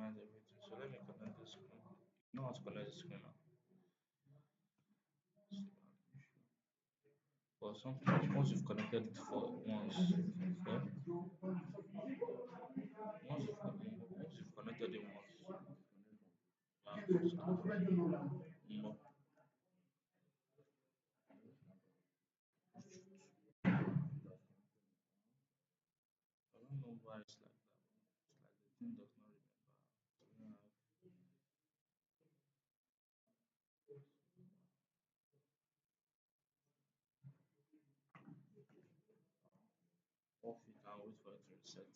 synchronize everything. So let me connect the screen. You know how to connect the screen now. So, but something else, once you've connected it for once you've connected it once, no, I don't know why it's like that. It's like the thing does not remember. We don't have off it and wait for it to reset.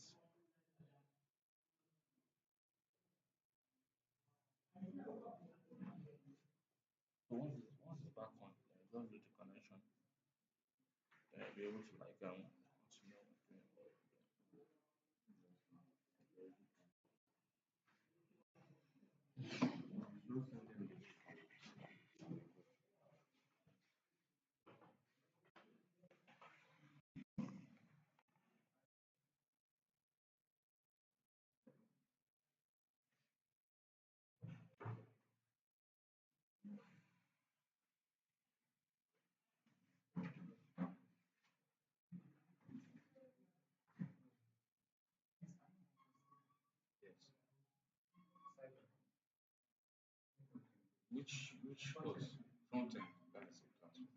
So once it's back on, then just do the connection. Then you'll be able to like continue with yes. Which was front end? That's it. That's it.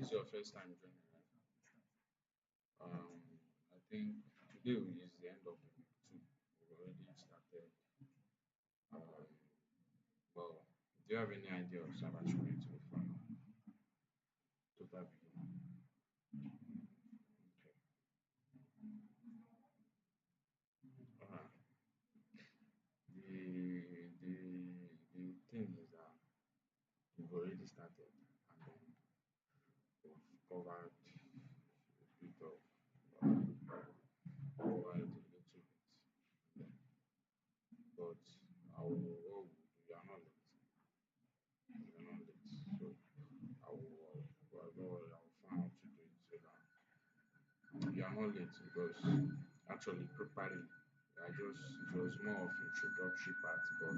is your first time joining, right? I think today is the end of the week too. We've already started. Um, well, do you have any idea of cybersecurity so far? Total beginning. Alright. The thing is that we've already started and then we've covered a bit of covered a little bit. Then, but I will, what we do, we are not late. We are not late. So I will, well, don't worry, I will find out to do it so that you are not late because actually properly I just it was more of introductory part but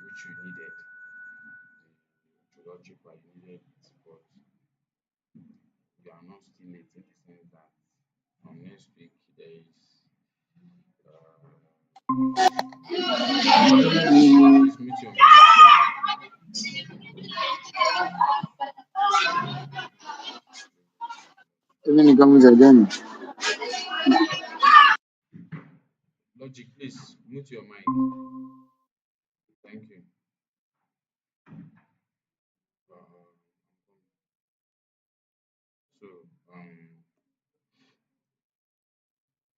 which you needed the introductory part you needed it but you are not still late in the sense that from next week there is please mute your mic please. Even comes again. Logic please mute your mic. Thank you. uh, so um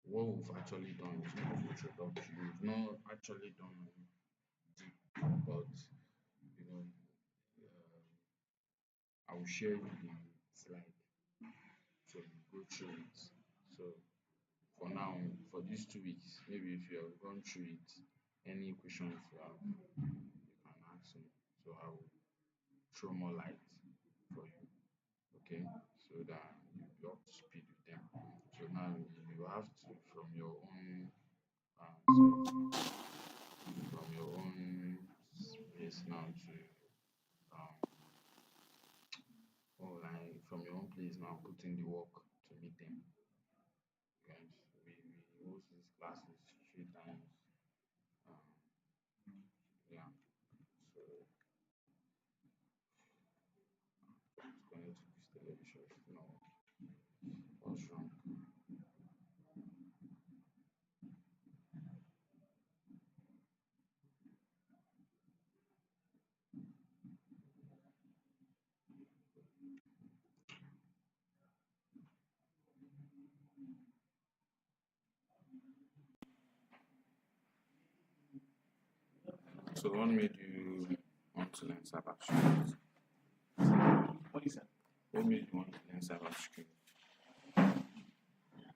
what we've actually done is more of introductory. We've not actually done deep, but you know, I will share you the slide so you go through it. So for now, for these 2 weeks, maybe if you have gone through it, any questions you have, you can ask me. So I will throw more light for you. Okay, so that you up to speed with them. So now you have to from your own from your own space now to um or like from your own place now put in the work to meet them. Because we host these classes 3 times. Um, yeah, so it's going to be still a short. No, what's wrong? So what made you want to learn cybersecurity? What is that? What made you want to learn cybersecurity?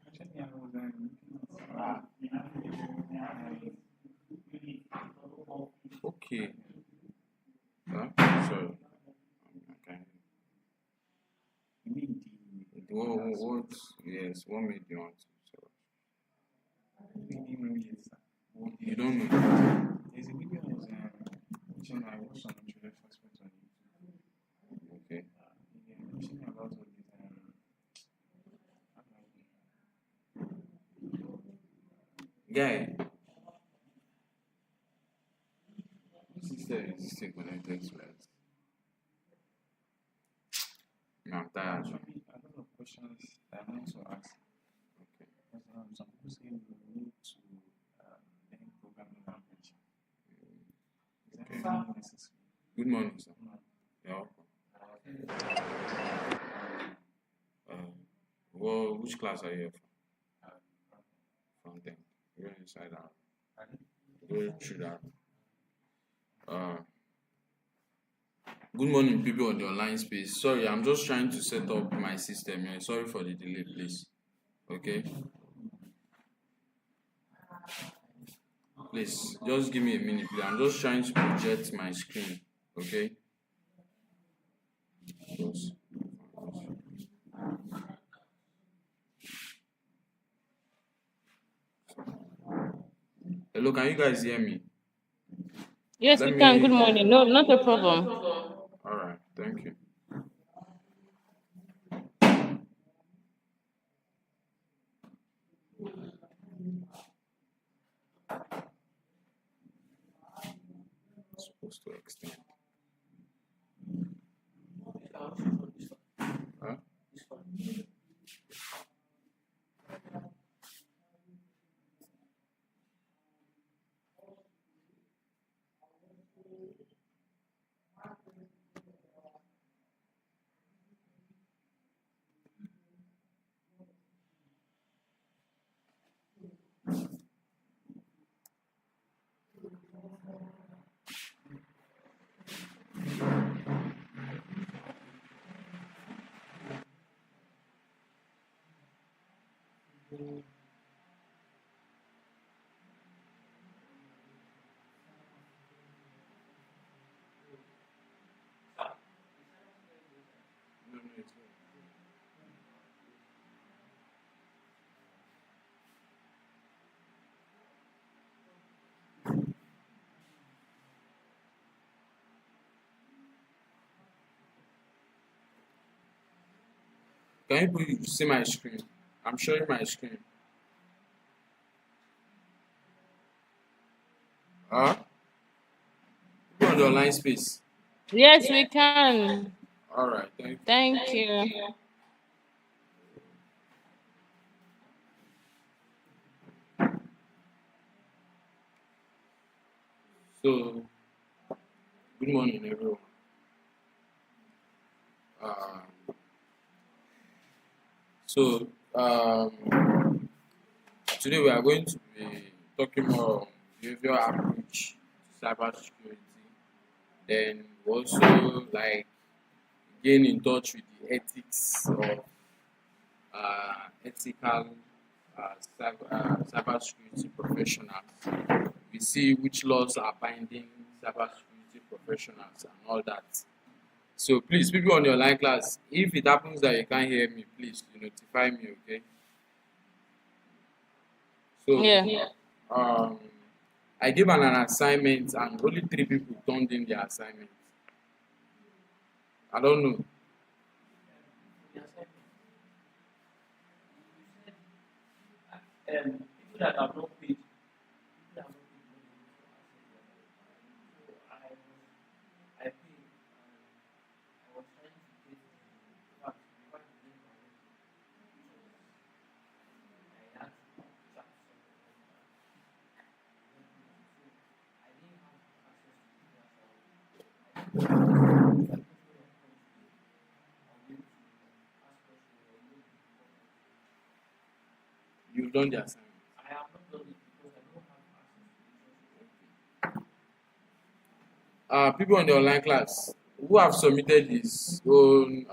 Actually, I was I Okay. Huh? Sorry. Okay. you mean What yes, what made you want to the video is you don't know? there's a video is which I watched on Trailer First Point on YouTube. Okay. They mentioning about all this how do I Guy, this system is still connected to us. I'm tired. actually a lot of questions that I want to ask. Okay. Because some people say we need to learn programming language. Is that Okay. really necessary? Good morning, sir. No. You're welcome. Well, which class are you here from? Front end. Go inside out. Go through that. Good morning, people on the online space. Sorry, I'm just trying to set up my system here. Sorry for the delay, please. Okay. Please, just give me a minute, please. I'm just trying to project my screen. Okay. Just- Hello, can you guys hear me? Yes, Let we can. Good me. morning. No, not a problem. All right. Thank you. Supposed to extend. Huh? No, no, it's not. Can you please see my screen? I'm showing my screen. Huh? Put on the online space. Yes, we can. All right, thank you. Thank you. So, good morning, everyone. Um, so, today we are going to be talking more on behavioral approach to cybersecurity. Then we also like gain in touch with the ethics of ethical cybersecurity professionals. We see which laws are binding cybersecurity professionals and all that. So please, people on your online class, if it happens that you can't hear me, please you notify me, okay? So Yeah. um, I gave an assignment and only three people turned in their assignment. I don't know. People that have not paid, people that have not paid money to access their salary. So I paid and I was trying to get the fact before the link already, which was I had to chat something like that. So I didn't have access to their salary. I think when I come today, I'll be able to ask questions or know the important. You've done the assignment. I have not done it because I don't have access to the resources. People on the online class who have submitted his own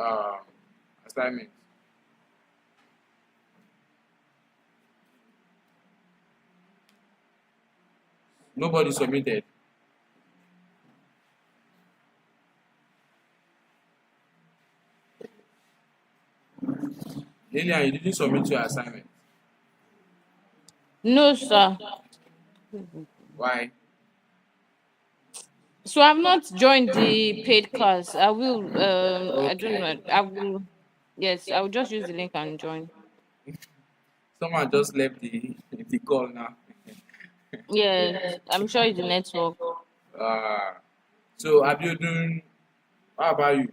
assignment. Nobody submitted. Lillian, you didn't submit your assignment. No, sir. Why? So I've not joined the paid class. I will. I don't know. Okay. I will. Yes, I will just use the link and join. Someone just left the call now. Yes, I'm sure it's the network. Uh, so Abiodun, how about you?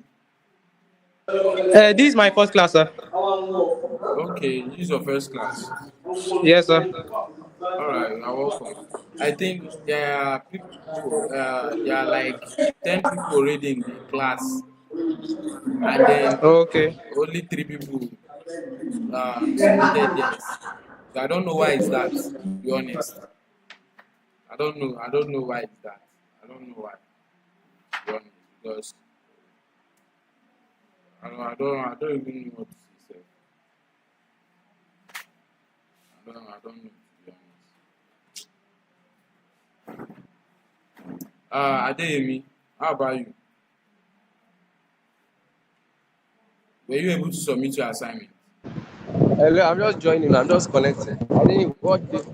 This is my first class, sir. Okay, this is your first class. Yes, sir. All right, you're welcome. I think there are people. There are like 10 people already in the class, and then Okay. only three people submitted theirs. So I don't know why is that. To be honest, I don't know. I don't know why is that. I don't know why. To be honest, because I don't even know what to say. I don't know. To be honest. Adeyemi, how about you? Were you able to submit your assignment? Hello, I'm just joining. I'm just connecting. I didn't what the,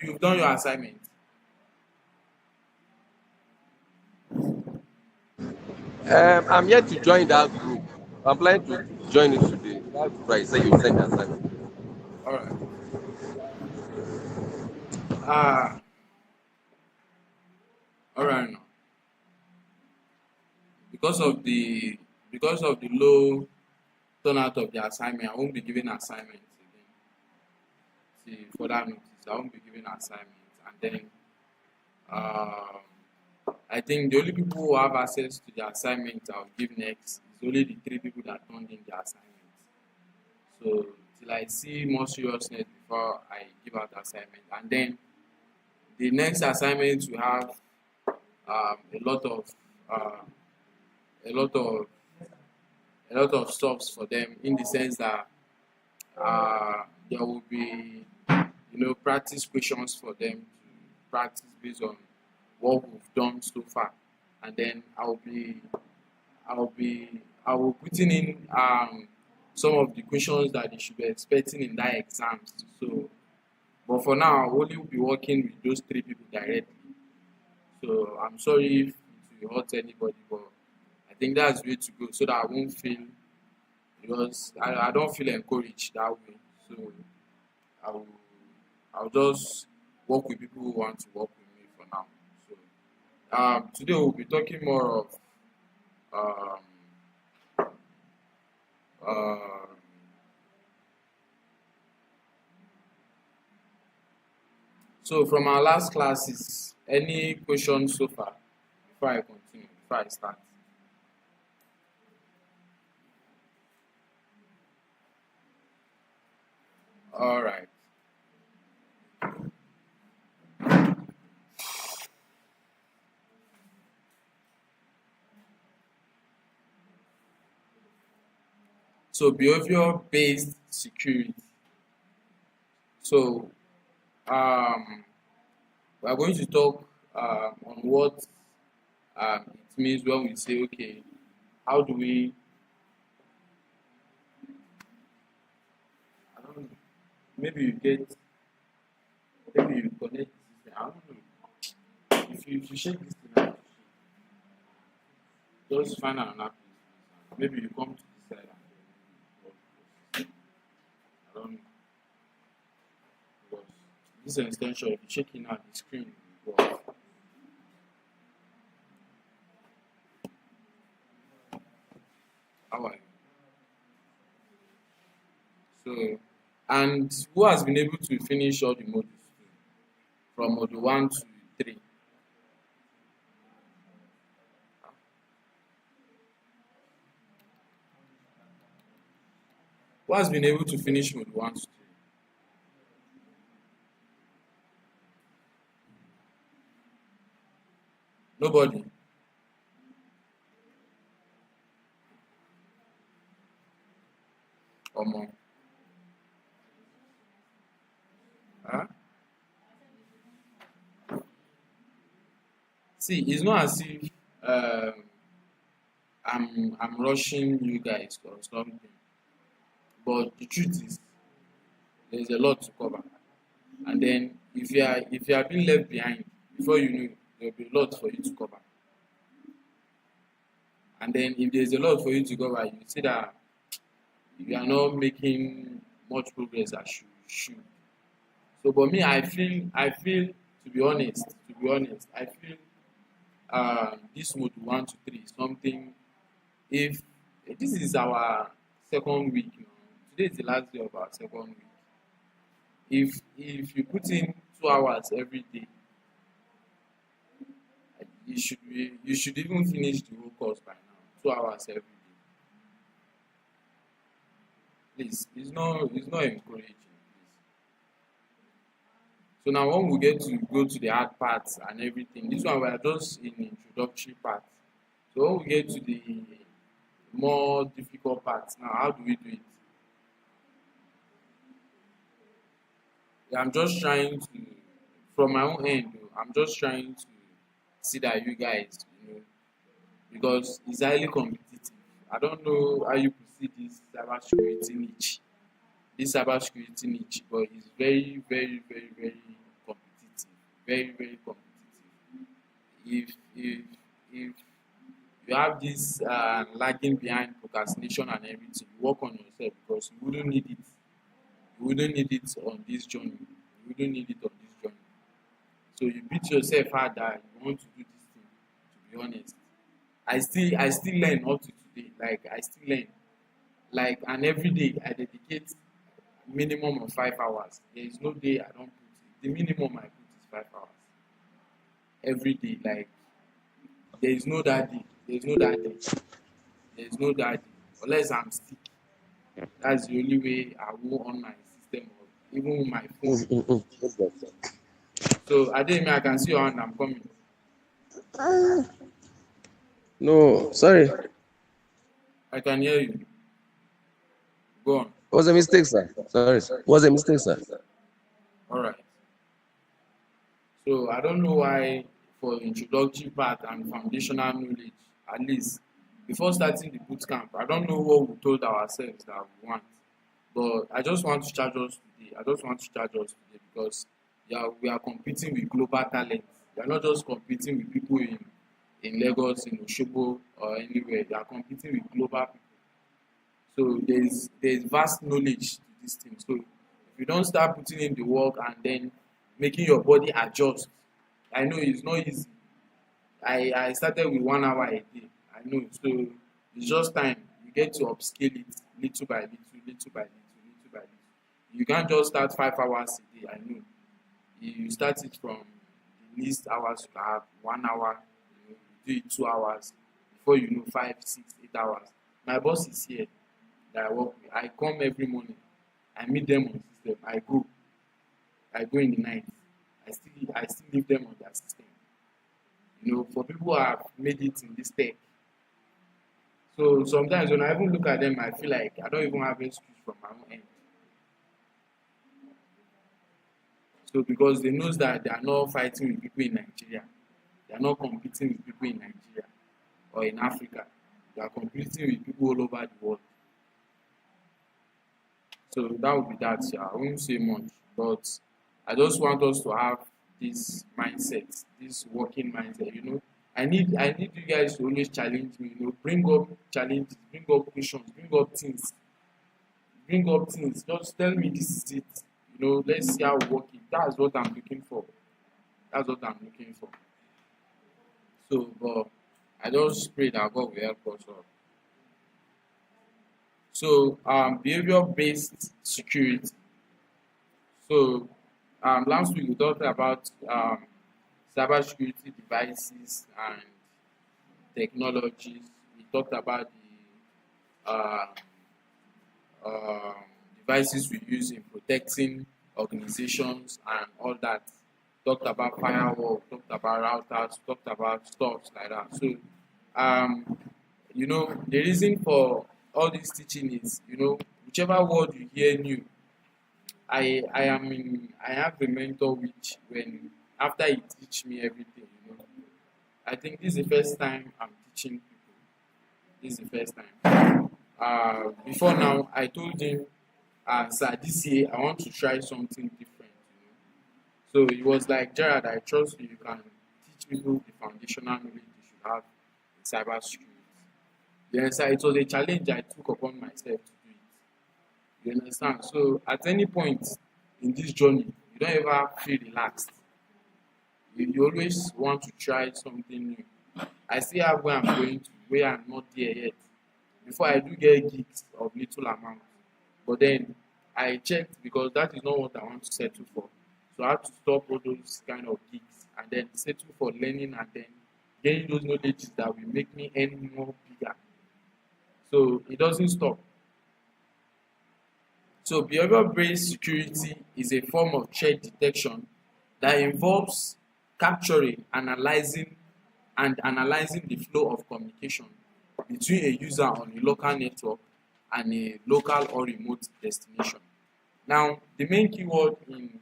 You've done your assignment. I'm yet to join that group. I'm planning to join it today. That group I say you send the assignment. All right. Uh, all right now. Because of the low turnout of the assignment, I won't be giving assignments again. See, for that notice, I won't be giving assignments. And then I think the only people who have access to the assignment I'll give next is only the three people that turned in the assignments. So till I see more seriousness before I give out assignment. And then the next assignment we have a lot of uh, a lot of a lot of stuffs for them, in the sense that there will be, practice questions for them to practice based on what we've done so far. And then I will putting in some of the questions that they should be expecting in that exams. So, but for now, I'll only be working with those three people directly. So I'm sorry if it will hurt anybody, but I think that's the way to go, so that I won't feel, because I don't feel encouraged that way. So I'll I'll just work with people who want to work with me for now. So today we'll be talking more of um, uh, so from our last classes, any questions so far before I continue, before I start? All right. So behavior based security. So um, we are going to talk on what it means when we say, okay, how do we, I don't know, maybe you get, maybe you connect this thing, I don't know. If you shake this thing out, just find another place. Maybe you come to this side and I don't know. Because this extension, if you shake it out, the screen will go off. How are you? So, and who has been able to finish all the modules from module 1 to 3? Who has been able to finish module 1 to 3? Nobody. Omo. Huh? See, it's not as if um, I'm rushing you guys or something, but the truth is there's a lot to cover. And then if you are being left behind, before you know, there'll be a lot for you to cover. And then if there's a lot for you to cover, you see that you are not making much progress as you should. So, but me, I feel to be honest, I feel this mode 1 to 3 is something. If this is our second week now, today is the last day of our second week. If you put in 2 hours every day, you should even finish the whole course by now. 2 hours every day. Please, it's not encouraging. Please. So now when we get to go to the hard parts and everything, this one we are just in introductory part. So when we get to the more difficult parts, now how do we do it? Yeah, I'm just trying to, from my own end, I'm just trying to see that you guys, because it's highly competitive. I don't know how you perceive this cybersecurity niche, but it's very, very, very, very competitive. Very, very competitive. If you have this lagging behind procrastination and everything, you work on yourself, because you wouldn't need it. You wouldn't need it on this journey. You wouldn't need it on this journey. So you beat yourself hard that you want to do this thing. To be honest, I still learn up to today. Like I still learn. Like, and every day I dedicate minimum of 5 hours. There is no day I don't put it. The minimum I put is 5 hours every day. Like there is no that day. There is no that day. There is no that day. Unless I'm sick. That's the only way I will on my system or even with my phone. So I didn't mean I can see your hand, I'm coming. No, sorry. It I can hear you. Go on. was a mistake, sir. Sorry. It was a mistake, sir. All right. So I don't know why for introductory part and foundational knowledge, at least before starting the boot camp, I don't know what we told ourselves that we want. But I just want to charge us today. I just want to charge us today because yeah, we are competing with global talent. We are not just competing with people in Lagos, in Osogbo or anywhere. They are competing with global people. So there's vast knowledge to this thing. So if you don't start putting in the work and then making your body adjust, I know it's not easy. I started with 1 hour a day. I know. So it's just time. You get to upscale it little by little, little by little, little by little. You can't just start 5 hours a day. I know. You start it from the least hours you have, 1 hour, you do it 2 hours. Before you know, 5, 6, 8 hours. My boss is here that I work with. I come every morning. I meet them on system. I go in the night. I still leave them on their system. For people who have made it in this tech. So sometimes when I even look at them, I feel like I don't even have excuse from my own end. So because they knows that they are not fighting with people in Nigeria, they are not competing with people in Nigeria or in Africa. They are competing with people all over the world. So that would be that. Yeah. I won't say much, but I just want us to have this mindset, this working mindset. I need you guys to always challenge me. Bring up challenges, bring up questions, bring up things. Just tell me this is it. Let's see how we work it. That's what I'm looking for. That's what I'm looking for. So, but I just pray that God will help us all. So, behavior-based security. So, last week we talked about cybersecurity devices and technologies. We talked about the um, devices we use in protecting organizations and all that. Talked about firewall, talked about routers, talked about stuff like that. So, um, the reason for all this teaching is, whichever word you hear new, I have a mentor which when after he teach me everything, I think this is the first time I'm teaching people. This is the first time. Before now, I told him, sir, this year I want to try something different. So it was like, Gerard, I trust you. You can teach people the foundational knowledge you should have in cybersecurity. Yes, sir, it was a challenge I took upon myself to do it. You understand? So at any point in this journey, you don't ever feel relaxed. You always want to try something new. I still have where I'm going to, where I'm not there yet. Before I do get gigs of little amount. But then I checked because that is not what I want to settle for. So I had to stop all those kind of gigs and then settle for learning and then getting those knowledges that will make me earn more bigger. So it doesn't stop. So behavior-based security is a form of threat detection that involves capturing, analyzing the flow of communication between a user on a local network and a local or remote destination. Now, the main keyword in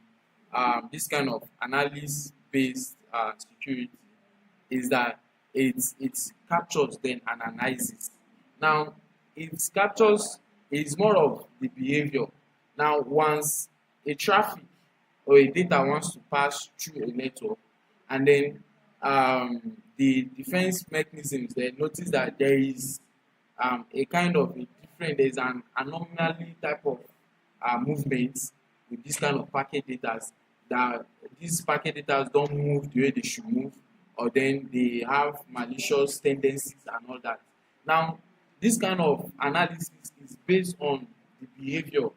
this kind of analysis-based security is that it captures then and analyzes. Now, it captures is more of the behavior. Now, once a traffic or a data wants to pass through a network, and then the defense mechanisms they notice that there is a kind of a different, there's an anomaly type of movement with this kind of packet data, that these packet data don't move the way they should move, or then they have malicious tendencies and all that. Now, this kind of analysis is based on the behavior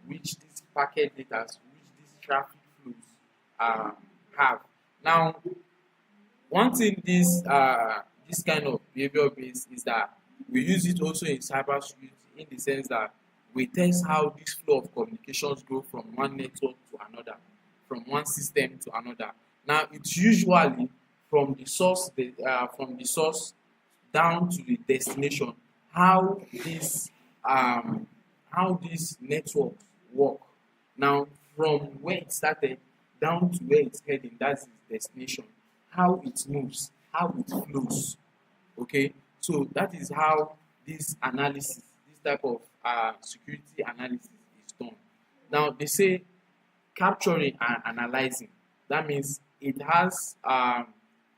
which these packet data, which these traffic flows um, have. Now, one thing this kind of behavior base is that we use it also in cybersecurity in the sense that We test how this flow of communications go from one network to another, from one system to another. Now it's usually from the source down to the destination, how this um how this network work. Now from where it started down to where it's heading, that's its destination, how it moves, how it flows. Okay, so that is how this analysis, this type of security analysis is done. Now they say capturing and analyzing, that means it has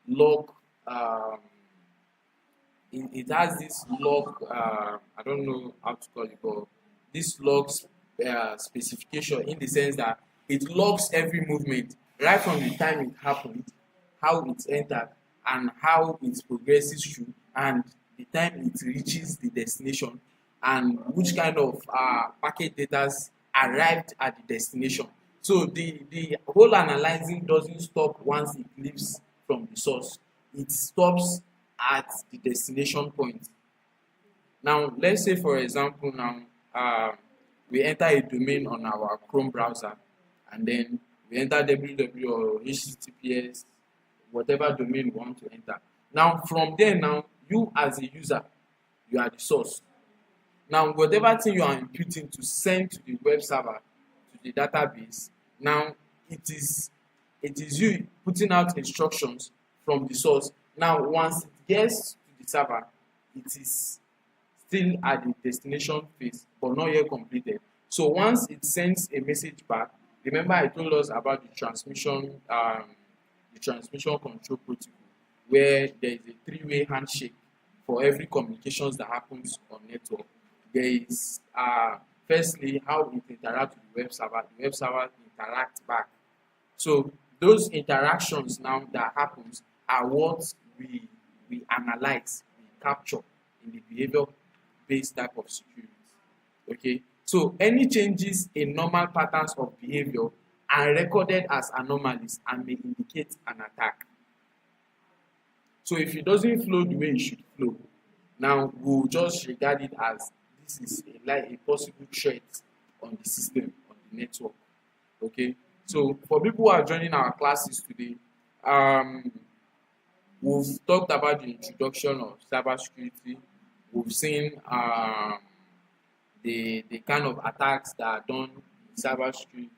log um it has this log, I don't know how to call it, but this log specification, in the sense that it logs every movement right from the time it happened, how it entered, and how it progresses through, and the time it reaches the destination, and which kind of packet data arrived at the destination. So the whole analyzing doesn't stop once it leaves from the source. It stops at the destination point. Now let's say for example now, we enter a domain on our Chrome browser, and then we enter www or https, whatever domain we want to enter. Now from there, now you as a user, you are the source. Now whatever thing you are inputting to send to the web server, to the database, now it is it is you putting out instructions from the source. Now once it gets to the server, it is still at the destination phase but not yet completed. So once it sends a message back, remember I told us about the transmission control protocol, where there is a three-way handshake for every communications that happens on network. There is firstly how it interacts with the web server interacts back. So those interactions now that happens are what we analyze, we capture in the behavior based type of security. Okay, so any changes in normal patterns of behavior are recorded as anomalies and may indicate an attack. So if it doesn't flow the way it should flow, now we'll just regard it as this is a possible threat on the system, on the network. Okay, so for people who are joining our classes today, um, we've talked about the introduction of cybersecurity. We've seen the kind of attacks that are done in cybersecurity,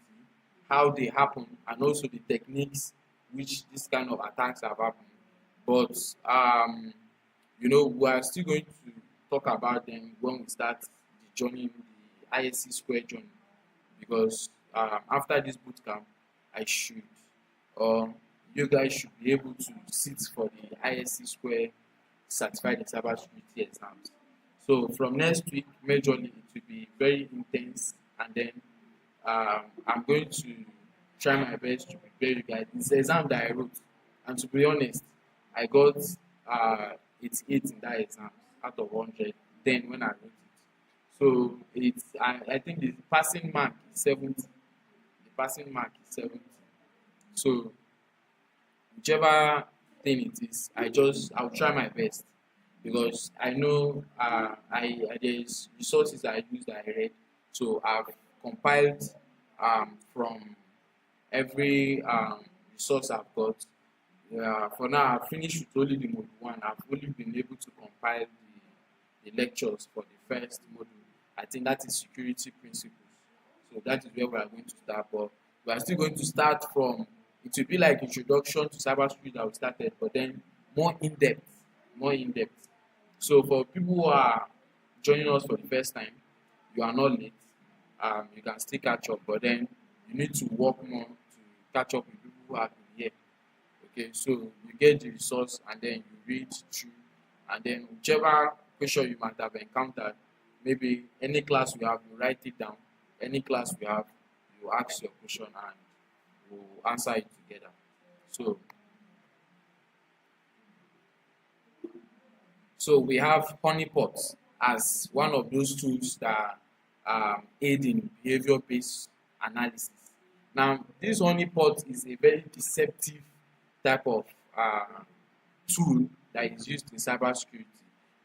how they happen, and also the techniques which this kind of attacks have happened. But we are still going to talk about them when we start the journey, the ISC square journey, because after this bootcamp, I should, or you guys should be able to sit for the ISC square certified in cybersecurity exams. So from next week, majorly it will be very intense, and then I'm going to try my best to prepare you guys. It's an exam that I wrote, and to be honest, I got 88 in that exam out of 100. Then when I wrote it, so I think the passing mark is 70. The passing mark is 70. So whichever thing it is, I'll try my best, because I know there's resources I used that I read, so I've compiled from every resource I've got. For now, I've finished with only the module one. I've only been able to compile the lectures for the first module. I think that is security principles. So that is where we are going to start. But we are still going to start from, it will be like introduction to cybersecurity that we started, but then more in depth, more in depth. So for people who are joining us for the first time, you are not late. You can still catch up, but then you need to work more to catch up with people who have been here. Okay, so you get the resource and then you read through, and then whichever question you might have encountered, maybe any class we have, you write it down. Any class we have, you ask your question and we'll answer it together. So we have honeypots as one of those tools that aid in behavior-based analysis. Now, this honeypot is a very deceptive type of tool that is used in cybersecurity.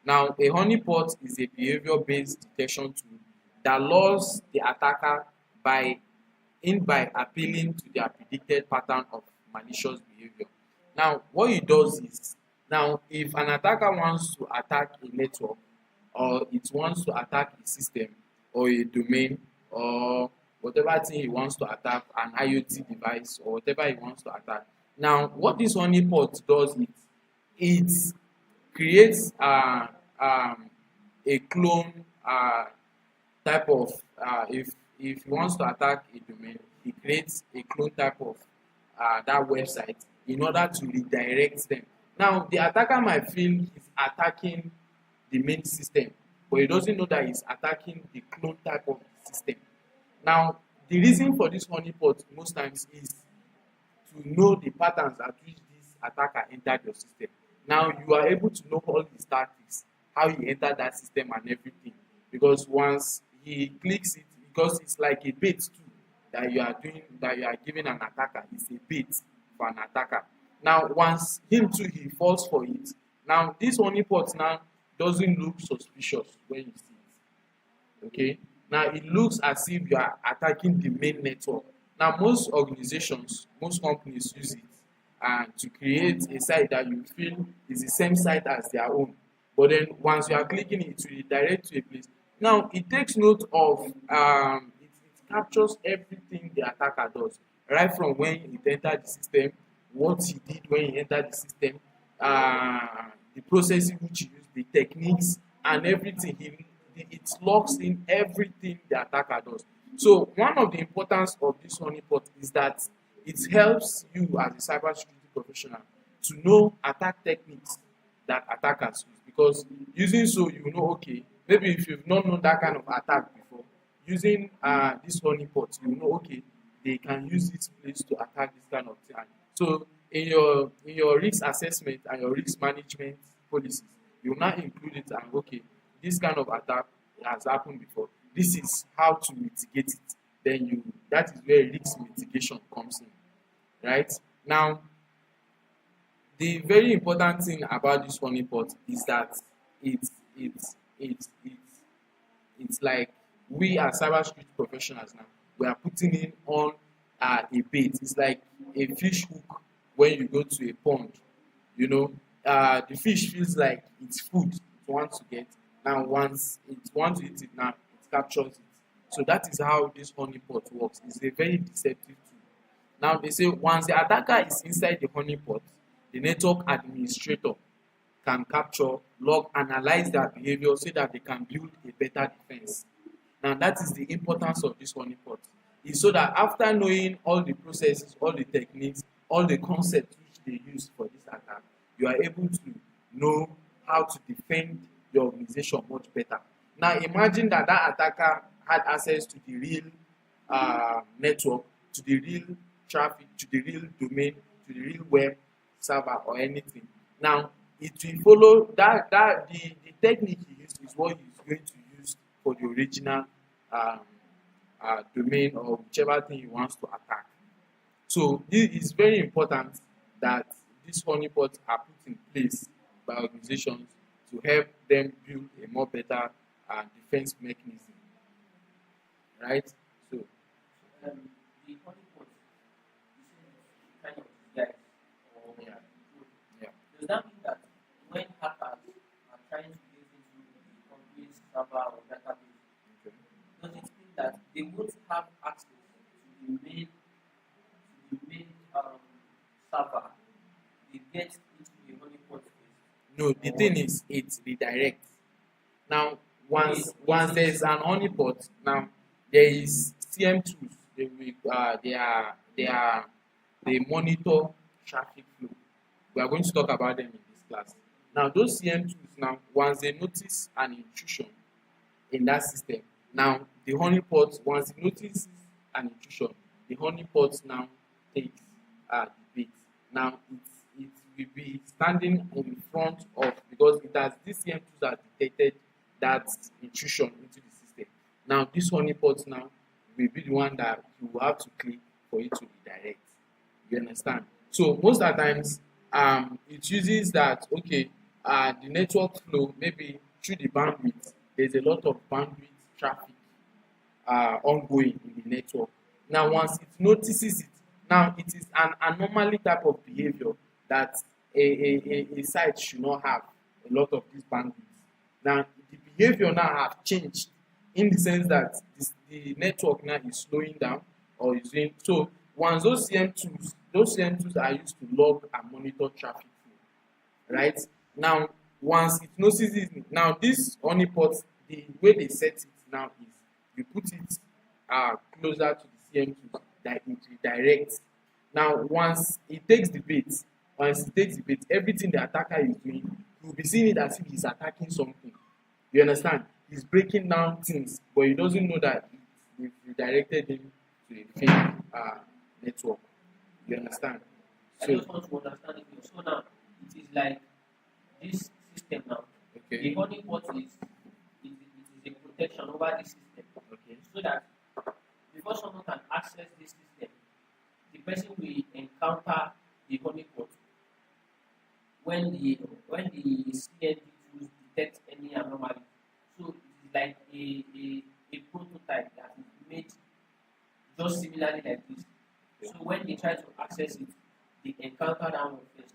Now, a honeypot is a behavior-based detection tool that lures the attacker by by appealing to their predicted pattern of malicious behavior. Now, what it does is, now if an attacker wants to attack a network, or it wants to attack a system or a domain, or whatever thing he wants to attack, an IoT device or whatever he wants to attack. Now, what this honeypot does is it creates a clone type of if he wants to attack a domain, he creates a clone type of that website in order to redirect them. Now, the attacker might feel he's attacking the main system, but he doesn't know that he's attacking the clone type of system. Now, the reason for this honeypot most times is to know the patterns at which this attacker entered your system. Now you are able to know all his tactics, how he entered that system and everything. Because once he clicks it, because it's like a bait too that you are doing, that you are giving an attacker. It's a bait for an attacker. Now once him too he falls for it. Now this honeypot now doesn't look suspicious when you see it. Okay. Now it looks as if you are attacking the main network. Now most organizations, most companies use it to create a site that you feel is the same site as their own. But then once you are clicking it, will redirect to a place. Now it takes note of it captures everything the attacker does, right from when he entered the system, what he did when he entered the system, the processes which he used, the techniques and everything. It locks in everything the attacker does. So one of the importance of this honeypot is that it helps you as a cybersecurity professional to know attack techniques that attackers use, because using so you know, okay, maybe if you've not known that kind of attack before, using this honeypot, you know, okay, they can use this place to attack this kind of thing. So in your risk assessment and your risk management policies, you will not include it and okay, this kind of attack has happened before. This is how to mitigate it. Then that is where risk mitigation comes in, right? Now, the very important thing about this honeypot is that it's it's it's it's it's like we as cybersecurity professionals now, we are putting in on a bait. It's like a fish hook when you go to a pond. You know, the fish feels like it's food it wants to get. Now, once it wants to eat it, now it captures it. So that is how this honeypot works. It's a very deceptive tool. Now they say once the attacker is inside the honeypot, the network administrator can capture, log, analyze their behavior so that they can build a better defense. Now that is the importance of this honeypot. Is so that after knowing all the processes, all the techniques, all the concepts which they use for this attack, you are able to know how to defend your organization much better. Now imagine that attacker had access to the real network, to the real traffic, to the real domain, to the real web server or anything. Now it will follow that the technique he used is what he's going to use for the original domain or whichever thing he wants to attack. So it is very important that these honeypots are put in place by organizations to help them build a more better defense mechanism, right? So The honeypot, you said it's kind of disguise or yeah, code. yeah. Does that mean that when hackers are trying to get into the company's server or database, Okay. does it mean that they won't have access to the main server? They get into the honeypot first. No, the thing is it redirects. Now once there is an honeypot, now there is CM tools. They monitor traffic flow. We are going to talk about them in this class. Now those CM tools, now once they notice an intrusion in that system, now the honeypot, once it notices an intrusion, the honeypot now takes the bait. Now it will be standing in front of, because it has this CM tools that detected that intrusion into the system. Now this honeypot now will be the one that you will have to click for it to redirect. You understand? So most of the times it uses that, okay, the network flow maybe through the bandwidth. There's a lot of bandwidth traffic ongoing in the network. Now, once it notices it, now it is an anomaly type of behavior that a site should not have a lot of this bandwidth. Now, the behavior now have changed in the sense that the network now is slowing down or is doing so. Once those CM tools are used to log and monitor traffic flow, right? Now, once it notices it, now this honeypot, the way they set it now is you put it closer to the CM tools that it redirects. Now, once it takes the bait, everything the attacker is doing, you will be seeing it as if he's attacking something. You understand? He's breaking down things, but he doesn't know that it redirected him to a fake network. You understand? I So, just want to understand it. So now it is like this system now. okay, The honeypot it is a protection over the system. okay, So that before someone can access this system, the person will encounter the honeypot when the CND tools detect any anomaly. So it is like a prototype that is made just similarly like this. So when they try to access it, they encounter that one first.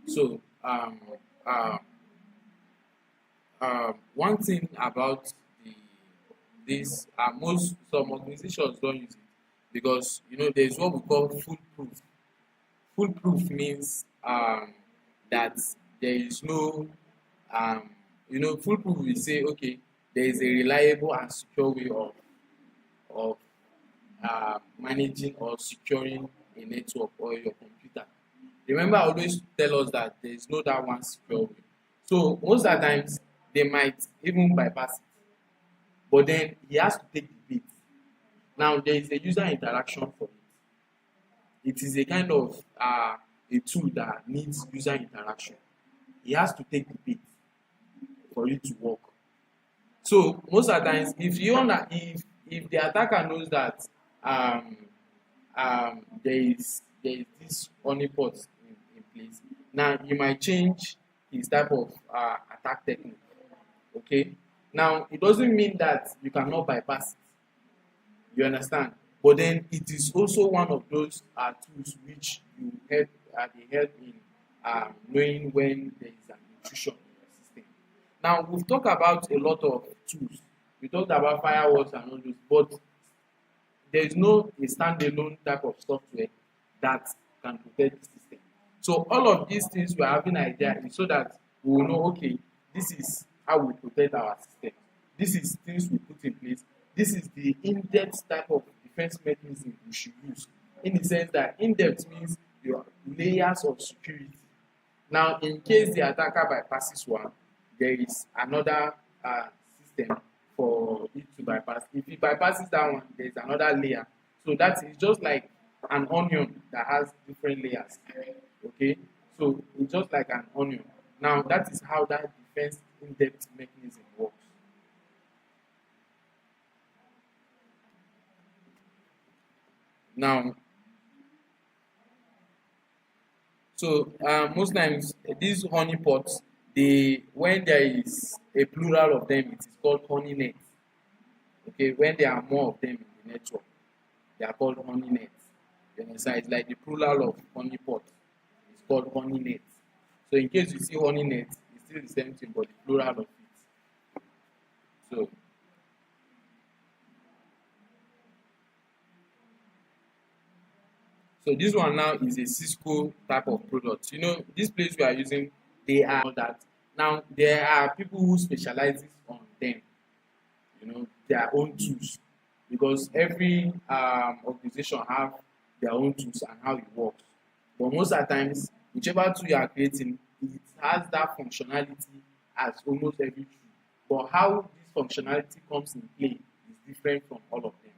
so one thing about the this most some organizations don't use it because there's what we call foolproof. Foolproof means that there is no foolproof will say okay, there is a reliable and secure way of managing or securing a network or your computer. Remember, I always tell us that there is no that one secure way. So most of the times they might even bypass it, but then he has to take the bait. Now there is a user interaction for it. It is a kind of a tool that needs user interaction. He has to take the bait for it to work. So most of the times, if the attacker knows that um, there is this honeypot in place, now you might change his type of attack technique. Okay. Now it doesn't mean that you cannot bypass it. You understand? But then it is also one of those tools which they help in knowing when there is an intrusion in your system. Now we've talked about a lot of tools. We talked about firewalls and all those, but there is no a standalone type of software that can protect the system. So all of these things we are having idea is so that we will know okay, this is how we protect our system. This is things we put in place. This is the in-depth type of defense mechanism we should use. In the sense that in-depth means your layers of security. Now, in case the attacker bypasses one, there is another system for it to bypass. If he bypasses that one, there is another layer. So that is just like an onion that has different layers. Okay, so it's just like an onion. Now that is how that defense in-depth mechanism works. Now, so most times these honeypots, when there is a plural of them, it is called honey net. Okay, when there are more of them in the network, they are called honey net. You understand? It's like the plural of honeypot. It's called honey net. So in case you see honey net, it's still the same thing, but the plural of it. So So this one now is a Cisco type of product. This place we are using, they are that. Now there are people who specializes on them. Their own tools, because every organization have their own tools and how it works. But most of the times, whichever tool you are creating, it has that functionality as almost every tool. But how this functionality comes in play is different from all of them.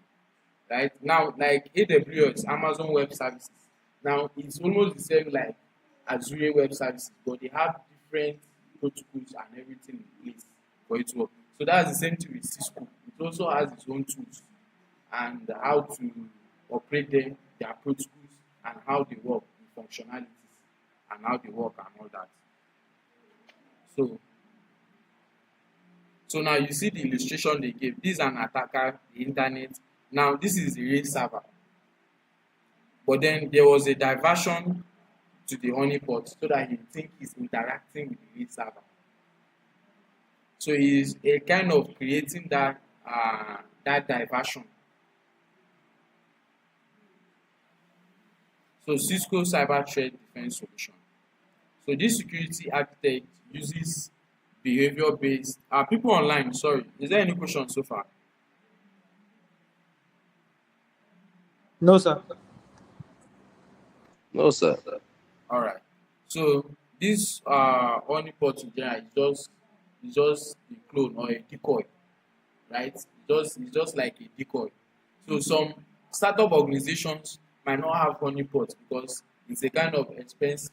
Right now, like AWS, Amazon Web Services, now it's almost the same like Azure Web Services, but they have different protocols and everything in place for it to work. So that's the same thing with Cisco. It also has its own tools and how to operate them, their protocols, and how they work, the functionalities, and how they work and all that. So, So now you see the illustration they gave. This is an attacker, the internet. Now this is the real server. But then there was a diversion to the honeypot so that he think he's interacting with the real server. So he's a kind of creating that diversion. So Cisco Cyber Threat Defense Solution. So this security architect uses behavior based. People online, sorry, is there any question so far? No, sir. No, sir. All right. So this honeypot in general is just a clone or a decoy, right? It's just like a decoy. So some startup organizations might not have honeypots because it's a kind of expensive,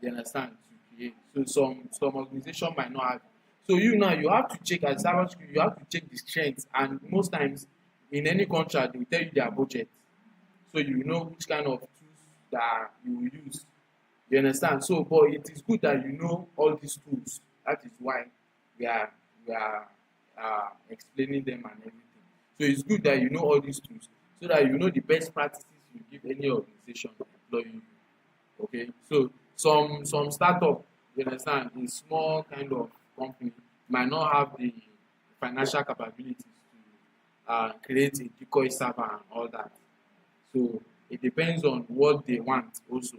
you understand, to create. So some organization might not have. So you now you have to check as cybersecurity, you have to check the strengths, and most times in any contract they will tell you their budget. So you know which kind of tools that you will use. You understand? So but it is good that you know all these tools. That is why we are explaining them and everything. So it's good that you know all these tools so that you know the best practices you give any organization employing you. Okay, so some startup, you understand, a small kind of company might not have the financial capabilities to create a decoy server and all that. So it depends on what they want also.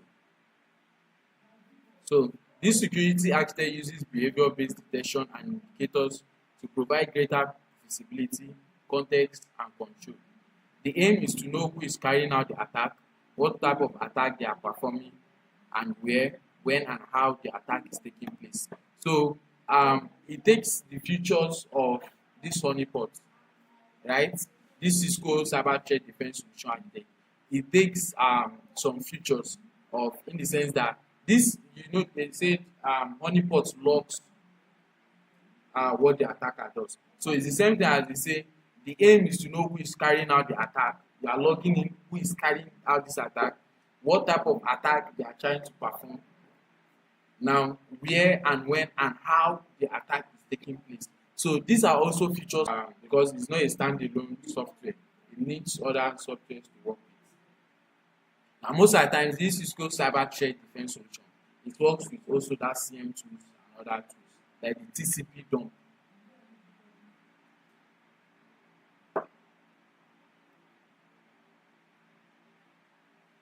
So this security architect uses behavior-based detection and indicators to provide greater visibility, context, and control. The aim is to know who is carrying out the attack, what type of attack they are performing, and where, when, and how the attack is taking place. So it takes the features of this honeypot, right? This Cisco Cyber Threat Defense Solution Architect. It takes some features of, in the sense that this, you know, they said honeypot logs what the attacker does. So it's the same thing as they say the aim is to know who is carrying out the attack. You are logging in who is carrying out this attack, what type of attack they are trying to perform, now where and when and how the attack is taking place. So these are also features because it's not a standalone software. It needs other software to work with. Now most of the times this Cisco Cyber Threat Defense Solution, it works with also that CM tools and other tools like the TCP dump.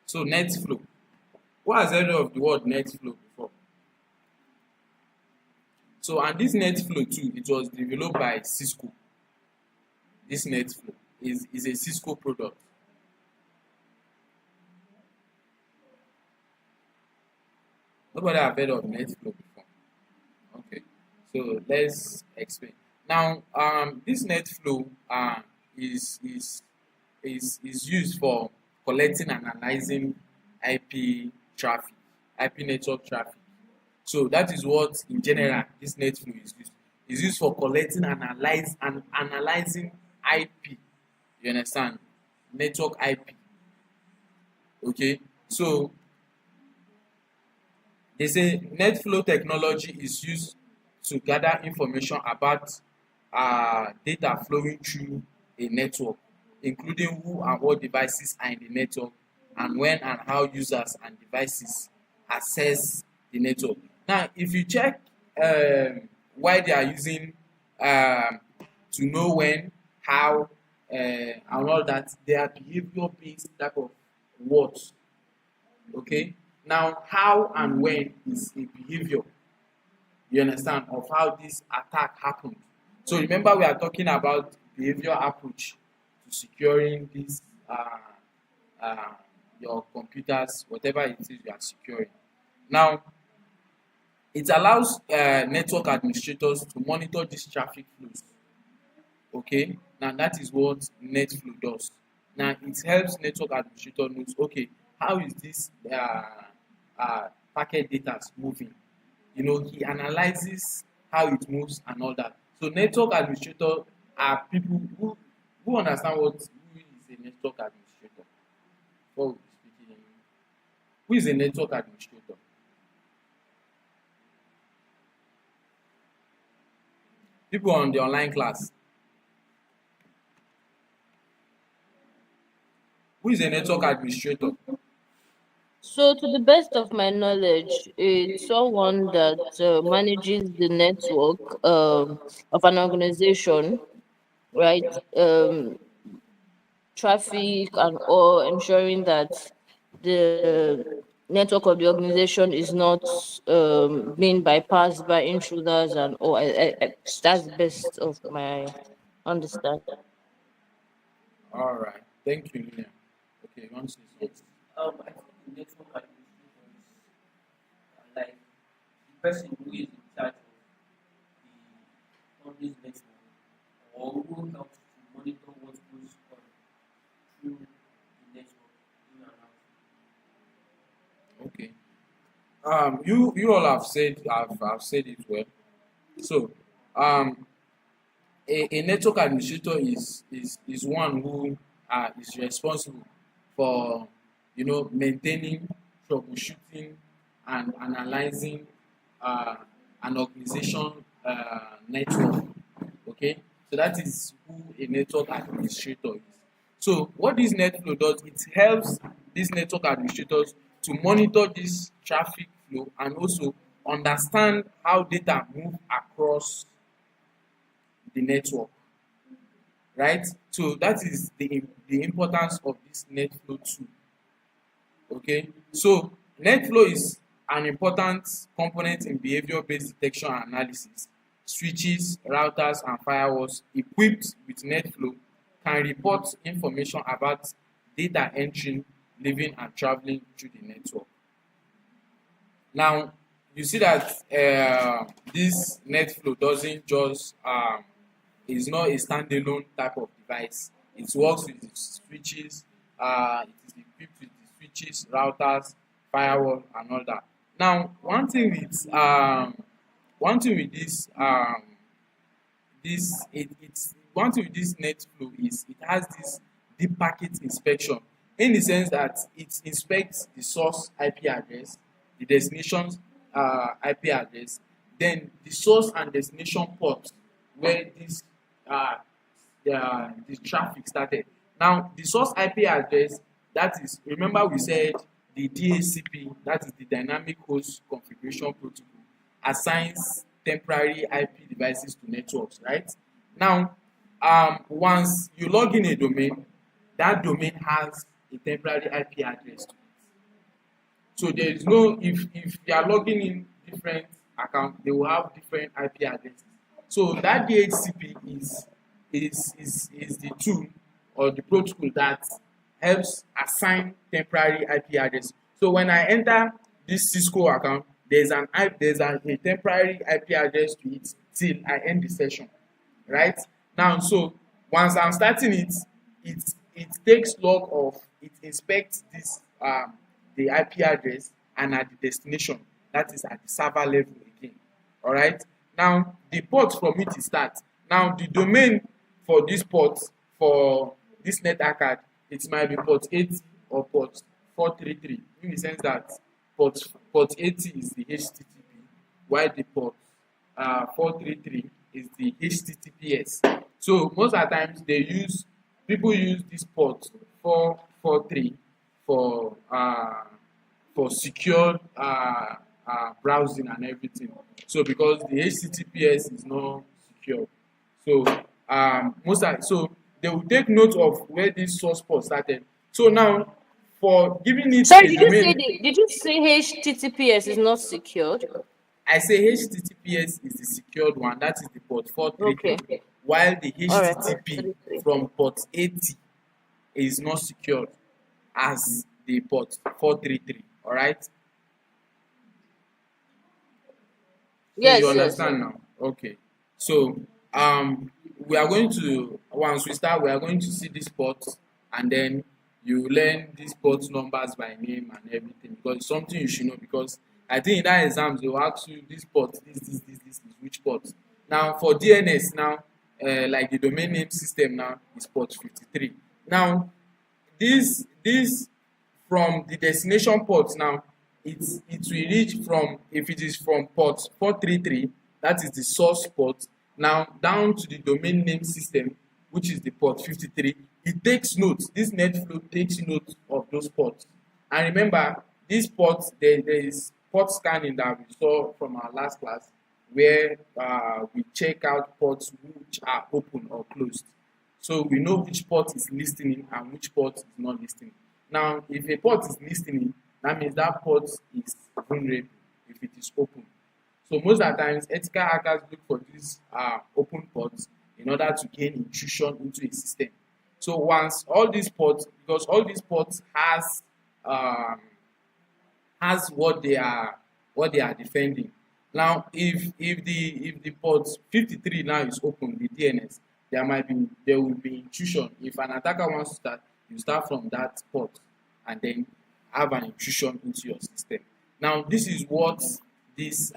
So NetFlow. Who has heard of the word NetFlow before? So and this NetFlow too, it was developed by Cisco. This NetFlow is a Cisco product. Nobody have heard of NetFlow before. Okay, so let's explain. Now, this NetFlow is used for collecting and analyzing IP traffic, IP network traffic. So that is what, in general, this NetFlow is used. It's used for collecting and analyzing IP. You understand? Network IP. Okay, so they say NetFlow technology is used to gather information about data flowing through a network, including who and what devices are in the network, and when and how users and devices access the network. Now, if you check why they are using to know when, how, and all that, they are behavior-based type of words. Okay. Now, how and when is a behavior, you understand, of how this attack happened. So remember, we are talking about behavior approach to securing this your computers, whatever it is you are securing. Now, it allows network administrators to monitor these traffic flows. Okay, now that is what NetFlow does. Now it helps network administrator knows, okay, how is this packet data moving. You know, he analyzes how it moves and all that. So network administrator are people who understand who is a network administrator. Before we speak in, who is a network administrator? People on the online class. Who is a network administrator? So, to the best of my knowledge, it's someone that manages the network of an organization, right? Traffic and all, ensuring that the network of the organization is not being bypassed by intruders and all. That's the best of my understanding. All right. Thank you, Lillian. Okay, you want to say Yes. something? I think the network administrator is like the person who is in charge of the company's network or who helps to monitor what goes on through the network in and out. Okay. You all have said it well. So, um, a network administrator is one who is responsible for maintaining, troubleshooting, and analyzing uh, an organization network. Okay, so that is who a network administrator is. So what this netflow does, it helps these network administrators to monitor this traffic flow and also understand how data move across the network, right? So that is the importance of this NetFlow tool. Okay, so NetFlow is an important component in behavior-based detection and analysis. Switches, routers, and firewalls equipped with NetFlow can report information about data entering, leaving, and traveling through the network. Now, you see that this NetFlow doesn't just is not a standalone type of device. It works with the switches, it is equipped with the switches, routers, firewall, and all that. Now, one thing with it's one thing with this NetFlow is it has this deep packet inspection, in the sense that it inspects the source IP address, the destination's IP address, then the source and destination port where uh, the traffic started. Now, the source IP address, that is, remember we said the DHCP, that is the Dynamic Host Configuration Protocol, assigns temporary IP devices to networks, right? Now, once you log in a domain, that domain has a temporary IP address to it. So there is no, if you are logging in different accounts, they will have different IP addresses. So that DHCP is the tool or the protocol that helps assign temporary IP address. So when I enter this Cisco account, there's a temporary IP address to it till I end the session, right? Now, so once I'm starting it, it takes log of, it inspects this the IP address and at the destination, that is at the server level again. All right. Now the port from it is start. Now the domain for this port, for this NetApp card, it might be port 80 or port 433, in the sense that port 80 is the HTTP, while the port 433 is the HTTPS. So most of the times people use this port 443 for secure browsing and everything. So because the HTTPS is not secure, so so they will take note of where this source port started. So now, for giving it Sorry, a domain, did you say HTTPS is not secured? I say HTTPS is the secured one, that is the port 433, Okay. while the All right. HTTP from port 80 is not secured as the port 433. All right. So you Yes, yes. understand now? Okay. So we are going to, once we start, we are going to see this port, and then you learn these port numbers by name and everything, because it's something you should know. Because I think in that exams they will ask you this port, this, which port. Now for DNS now, like the domain name system now is port 53. Now this from the destination port now, it will reach from, if it is from port 433, that is the source port. Now down to the domain name system, which is the port 53, it takes notes. This NetFlow takes notes of those ports. And remember, these ports, there is port scanning that we saw from our last class, where we check out ports which are open or closed. So we know which port is listening and which port is not listening. Now, if a port is listening, that means that port is vulnerable if it is open. So most of the times, ethical hackers look for these open ports in order to gain intrusion into a system. So once all these ports, because all these ports um, has what they are defending. Now, if the port 53 now is open, the DNS, there will be intrusion. If an attacker wants to start, you start from that port and then have an intrusion into your system. Now, this is what this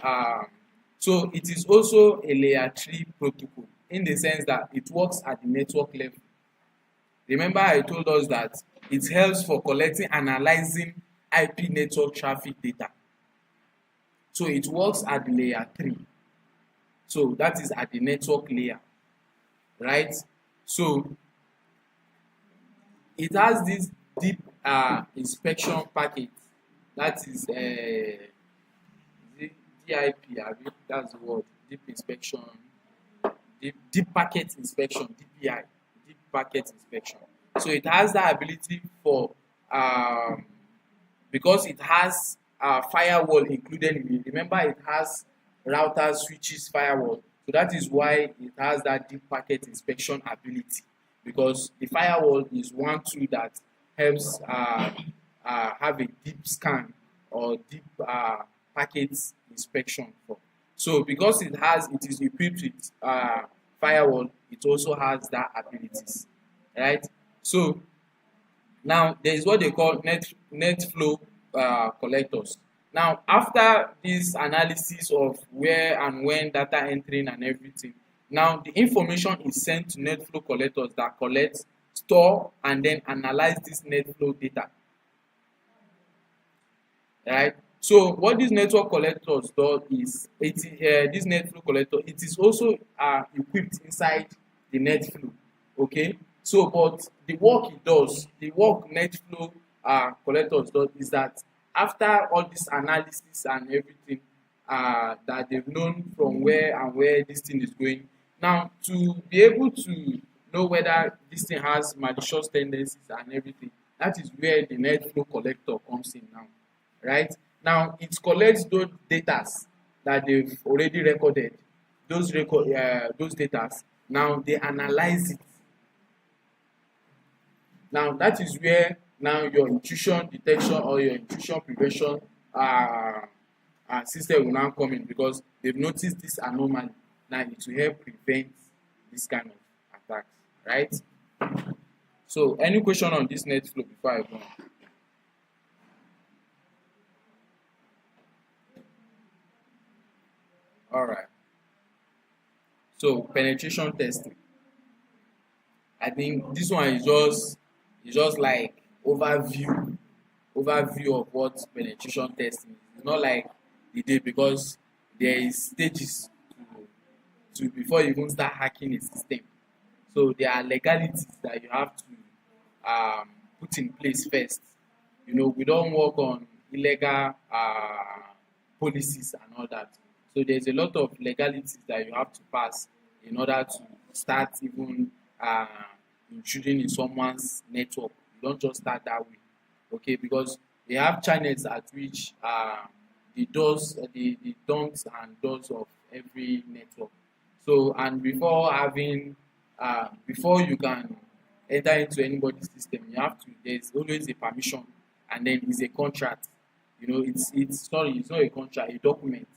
so it is also a layer 3 protocol in the sense that it works at the network level. Remember, I told us that it helps for collecting, analyzing IP network traffic data. So it works at the layer 3. So that is at the network layer, right? So it has this deep inspection packet. That is DIP, that's the word. Deep inspection, deep packet inspection, DPI, deep packet inspection. So it has that ability for because it has firewall included in it. Remember, it has routers, switches, firewall. So that is why it has that deep packet inspection ability, because the firewall is one tool that helps have a deep scan or deep packet inspection for. So because it is equipped with firewall, it also has that abilities, right? So now there is what they call net flow collectors. Now after this analysis of where and when data entering and everything, now the information is sent to net flow collectors that collect, store, and then analyze this net flow data, right? So what these network collectors do is this net flow collector, it is also equipped inside the net flow. Okay, so but the work it does, the work net flow collectors does is that after all this analysis and everything that they've known from where and where this thing is going, now to be able to know whether this thing has malicious tendencies and everything, that is where the net flow collector comes in now, right? Now it collects those data that they've already recorded, those data. Now they analyze it. Now that is where now your intrusion detection or your intrusion prevention system will now come in, because they've noticed this anomaly. Now it will help prevent this kind of attacks, right? So any question on this net flow before I go on? All right. So penetration testing. I think this one is just like overview of what penetration testing is. It's not like the day, because there is stages to before you even start hacking a system. So there are legalities that you have to put in place first. You know, we don't work on illegal policies and all that. So there's a lot of legalities that you have to pass in order to start even intruding in someone's network. You don't just start that way, okay? Because they have channels at which the doors, the don'ts and doors of every network. So, and before you can enter into anybody's system, you have to, there's always a permission, and then it's a contract. You know, it's not a contract, a document,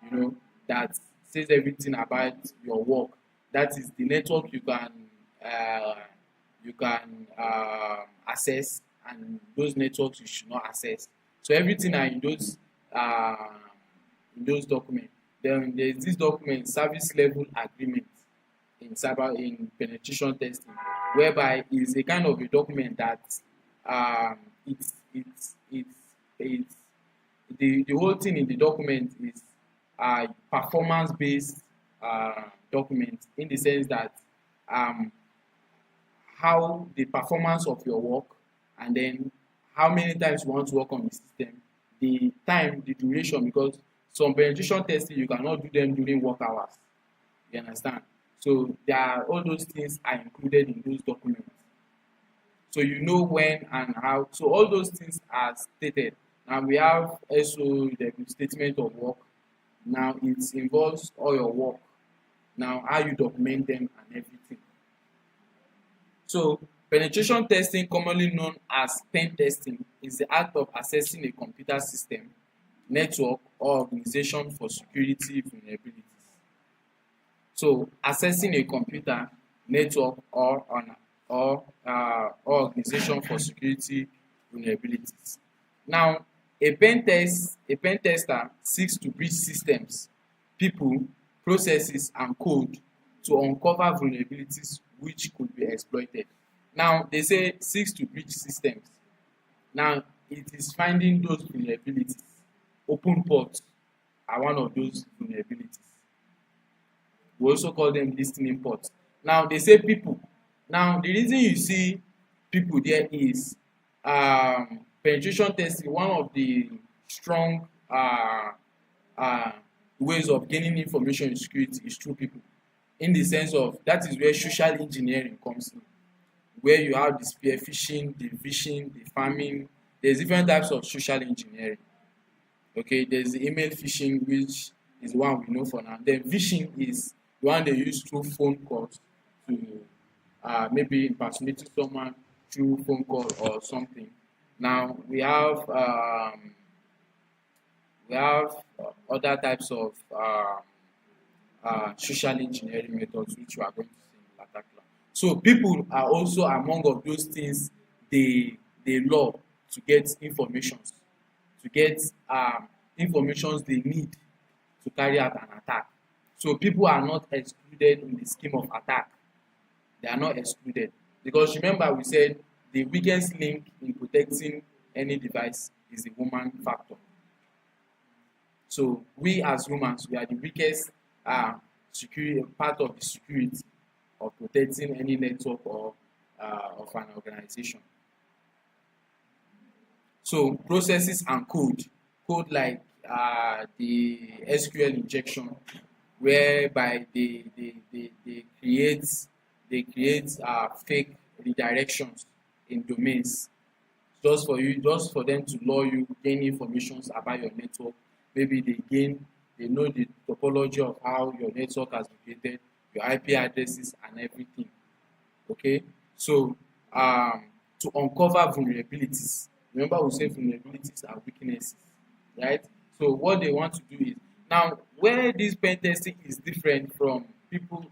you know, that says everything about your work. That is the network you can access, and those networks you should not access. So everything are in those documents. Then there is this document, service level agreement, in penetration testing, whereby it's a kind of a document that it's the whole thing in the document is performance based document in the sense that um, how the performance of your work, and then how many times you want to work on the system, the time, the duration, because some penetration testing you cannot do them during work hours. You understand? So there are all those things are included in those documents. So you know when and how. So all those things are stated. Now we have SO, the statement of work. Now it involves all your work. Now how you document them and everything. So penetration testing, commonly known as pen testing, is the act of assessing a computer system, network, or organization for security vulnerabilities. So assessing a computer, network, or organization for security vulnerabilities. Now, a pen tester seeks to breach systems, people, processes, and code to uncover vulnerabilities which could be exploited. Now, they say seeks to breach systems. Now, it is finding those vulnerabilities. Open ports are one of those vulnerabilities. We also call them listening ports. Now they say people. Now the reason you see people there is penetration testing. One of the strong ways of gaining information in security is through people. In the sense of that is where social engineering comes in, where you have the spear phishing, the phishing, the farming. There's different types of social engineering. Okay, there's the email phishing, which is the one we know for now. Then phishing is the one they use through phone calls to maybe impersonating someone through phone call or something. Now we have other types of social engineering methods which we are going to see in later class. So people are also among of those things they love to get informations, to get informations they need to carry out an attack. So people are not excluded in the scheme of attack. They are not excluded because remember we said the weakest link in protecting any device is the human factor. So we as humans, we are the weakest security part of the security of protecting any network or of an organization. So processes and code like the SQL injection, whereby they create fake redirections in domains just for them to lure you, gain information about your network. Maybe they know the topology of how your network has been created, your IP addresses and everything. Okay, so to uncover vulnerabilities. Remember we say vulnerabilities are weaknesses, right? So what they want to do is now where this pen testing is different from people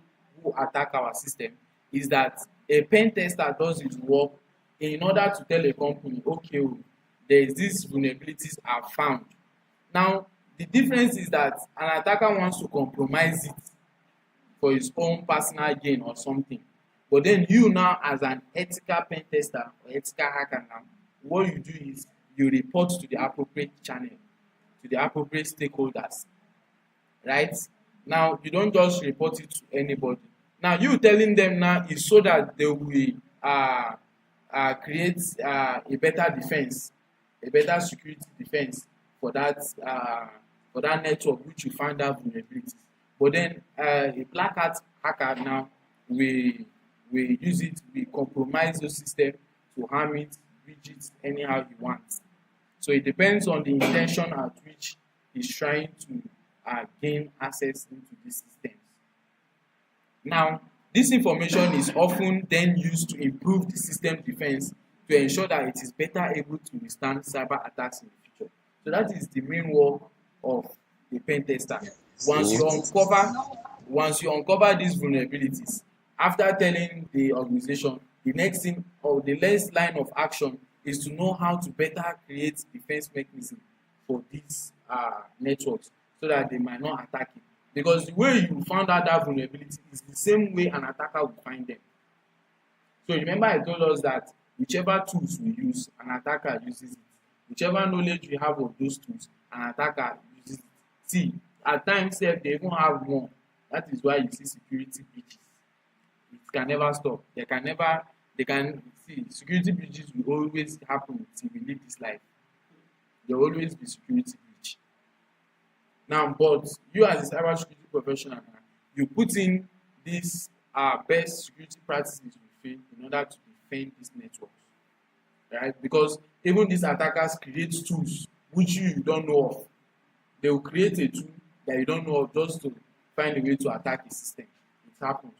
who attack our system is that a pen tester does his work in order to tell a company, okay, there is these vulnerabilities are found. Now the difference is that an attacker wants to compromise it for his own personal gain or something. But then you now as an ethical pen tester or ethical hacker now, what you do is you report to the appropriate channel, to the appropriate stakeholders, right? Now you don't just report it to anybody. Now you telling them now is so that they will create a better defense, a better security defense for that network which you find out vulnerabilities. But then a black hat hacker now will use it, will compromise the system to harm it, breach it anyhow he wants. So it depends on the intention at which he's trying to gain access into these systems. Now, this information is often then used to improve the system defense to ensure that it is better able to withstand cyber attacks in the future. So that is the main work of the pen tester. Once you uncover these vulnerabilities, after telling the organization, the next thing or the next line of action is to know how to better create defense mechanism for these networks so that they might not attack it. Because the way you found out that vulnerability is the same way an attacker will find them. So remember I told us that whichever tools we use, an attacker uses it. Whichever knowledge we have of those tools, an attacker uses it. See, at times they even have more. That is why you see security breaches. It can never stop. They can see security breaches will always happen till we leave this life. There will always be security breach. Now, but you as a cyber security professional now, you put in these best security practices you feel in order to defend these networks, right? Because even these attackers create tools which you don't know of. They will create a tool that you don't know of just to find a way to attack a system. It happens.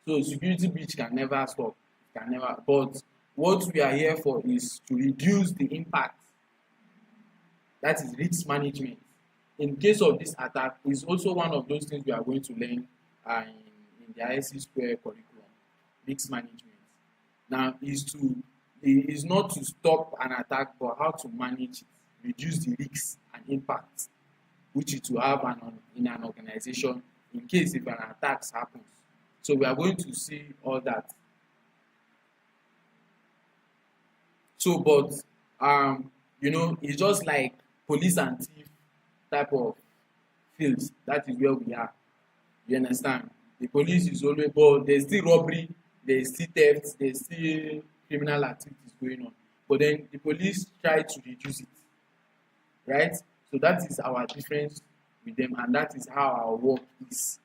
So security breach can never stop. It can never. But what we are here for is to reduce the impact. That is risk management. In case of this attack, is also one of those things we are going to learn in the ISC Square curriculum. Risk management. Now is not to stop an attack, but how to manage it, reduce the risks and impact which it will have in an organization in case if an attack happens. So we are going to see all that. So, but it's just like police and thief type of fields. That is where we are. You understand? The police is always, but there's still robbery, there's still theft, there's still criminal activities going on. But then the police try to reduce it, right? So that is our difference with them, and that is how our work is.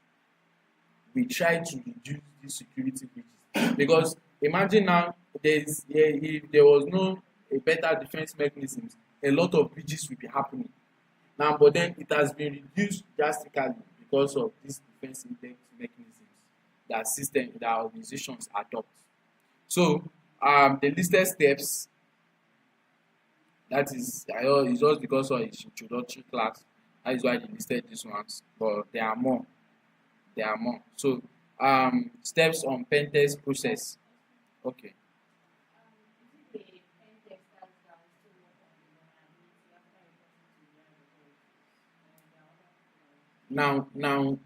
We try to reduce these security breaches, because imagine now if there was no a better defense mechanisms, a lot of breaches will be happening now. But then it has been reduced drastically because of these defense mechanisms that organizations adopt. So the listed steps, that is it's just because of its introductory class. That is why they listed these ones, but there are more. So steps on pen test process. Okay. Now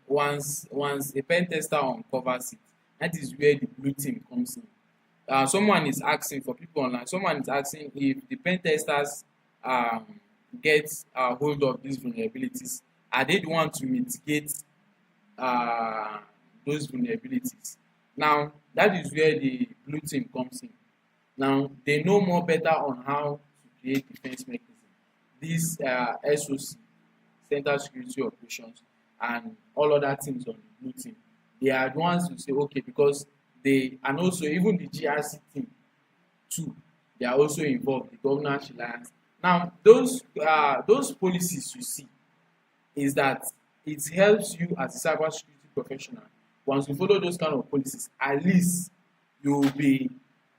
once a pen tester uncovers it, that is where the blue team comes in. Someone is asking, for people online, someone is asking if the pen testers get hold of these vulnerabilities, are they the one to mitigate those vulnerabilities? Now that is where the blue team comes in. Now they know more better on how to create defense mechanism. This SOC, Center Security Operations, and all other teams on the blue team, they are the ones who say okay, because they, and also even the GRC team too, they are also involved, the governance alliance. Now those policies you see is that it helps you as a cyber security professional. Once you follow those kind of policies, at least you will be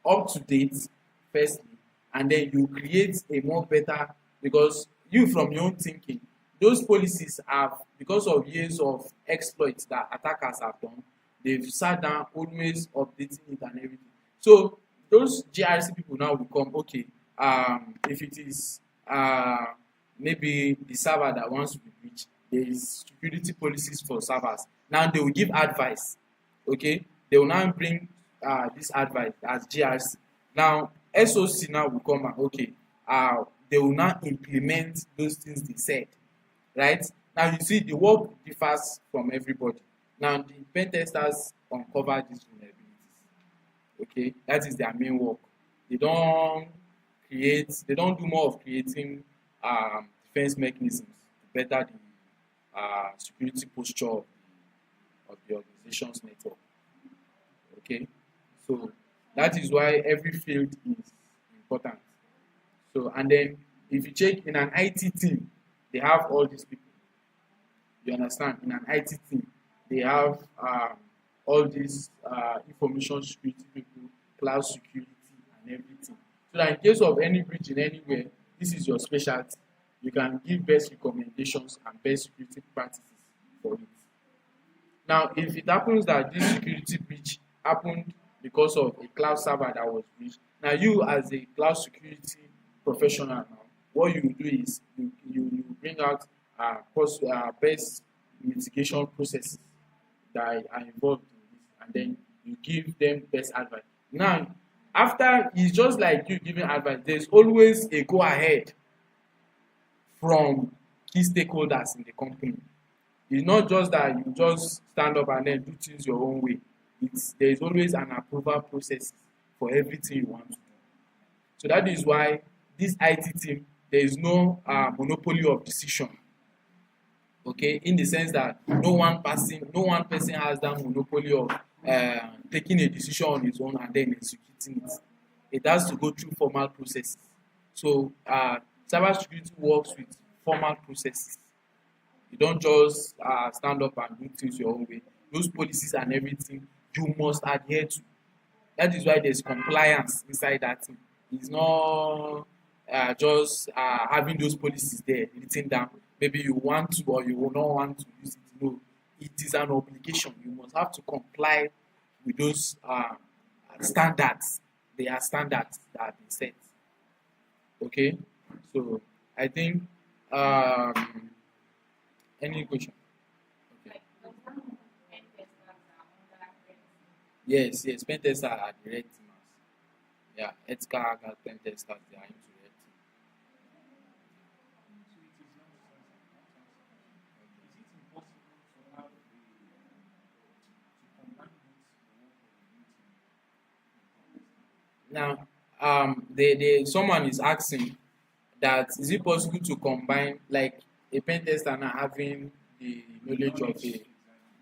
up to date firstly, and then you create a more better, because you from your own thinking, those policies have, because of years of exploits that attackers have done, they've sat down always updating it and everything. So those GRC people now will come, okay, if it is maybe the server that wants to be breached, there is security policies for servers. Now they will give advice, okay? They will now bring this advice as GRC. Now SOC now will come and okay, they will now implement those things they said, right? Now you see the work differs from everybody. Now the pen testers uncover these vulnerabilities, okay? That is their main work. They don't do more of creating defense mechanisms to better the security posture of the organization's network. Okay, so that is why every field is important. So, and then if you check in an IT team, they have all these people. You understand? In an IT team, they have all these information security people, cloud security, and everything. So that in case of any breach in anywhere, this is your specialty. You can give best recommendations and best security practices for it. Now, if it happens that this security breach happened because of a cloud server that was breached, now you as a cloud security professional now, what you do is you bring out best mitigation processes that are involved in this, and then you give them best advice. Now, after, it's just like you giving advice, there's always a go ahead from key stakeholders in the company. It's not just that you just stand up and then do things your own way. There is always an approval process for everything you want to do. So that is why this IT team, there is no monopoly of decision. Okay, in the sense that no one person has that monopoly of taking a decision on his own and then executing it. It has to go through formal processes. So cybersecurity works with formal processes. You don't just stand up and do things your own way. Those policies and everything you must adhere to. That is why there's compliance inside that thing. It's not just having those policies there written down. Maybe you want to or you will not want to use it. No, it is an obligation. You must have to comply with those standards. They are standards that have been set. Okay, so I think any question? Okay. Yes, pen testers are the red teamers. Yeah, ethical hackers, pen testers, they are into red team. Now, someone is asking that is it possible to combine like a pen tester and having the knowledge of a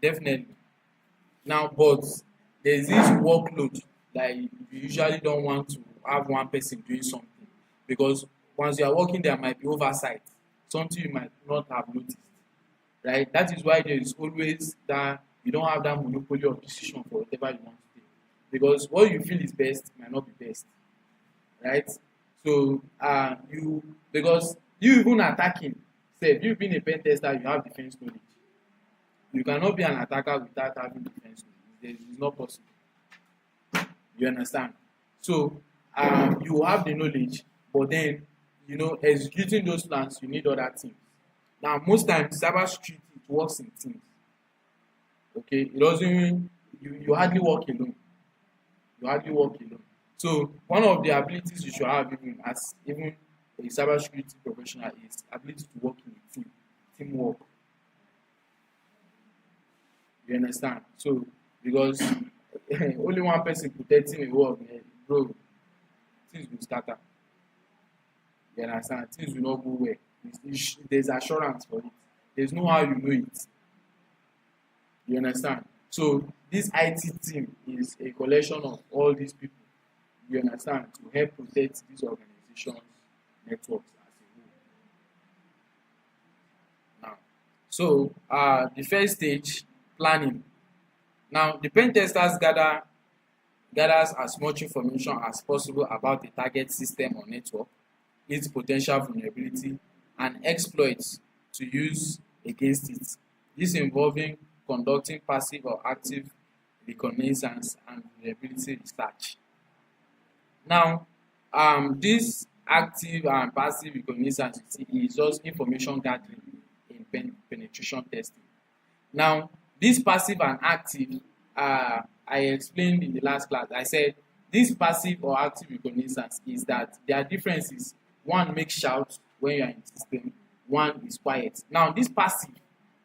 definitely. Now, but there's this workload that you usually don't want to have one person doing something because once you are working there might be oversight, something you might not have noticed, right? That is why there is always that you don't have that monopoly of decision for whatever you want to do because what you feel is best might not be best, right? So you because you even attacking, say you being a pen tester, you have defense knowledge. You cannot be an attacker without having defense knowledge. It's not possible. You understand? So you have the knowledge, but then executing those plans, you need other teams. Now, most times, cybersecurity it works in teams. Okay, it doesn't. You hardly work alone. You hardly work alone. So one of the abilities you should have even a cybersecurity professional is ability to work in a team, teamwork. You understand? So because only one person protecting a world, bro, things will scatter. You understand? Things will not go well. There's assurance for it. There's no how you know it. You understand? So this IT team is a collection of all these people. You understand? To help protect these organizations, networks as a whole. Now, so the first stage, planning. Now, the pen testers gathers as much information as possible about the target system or network, its potential vulnerability, and exploits to use against it. This involving conducting passive or active reconnaissance and vulnerability research. Now, this active and passive reconnaissance is just information gathering in penetration testing. Now, this passive and active, I explained in the last class. I said this passive or active reconnaissance is that there are differences. One makes shouts when you are in the system, one is quiet. Now, this passive,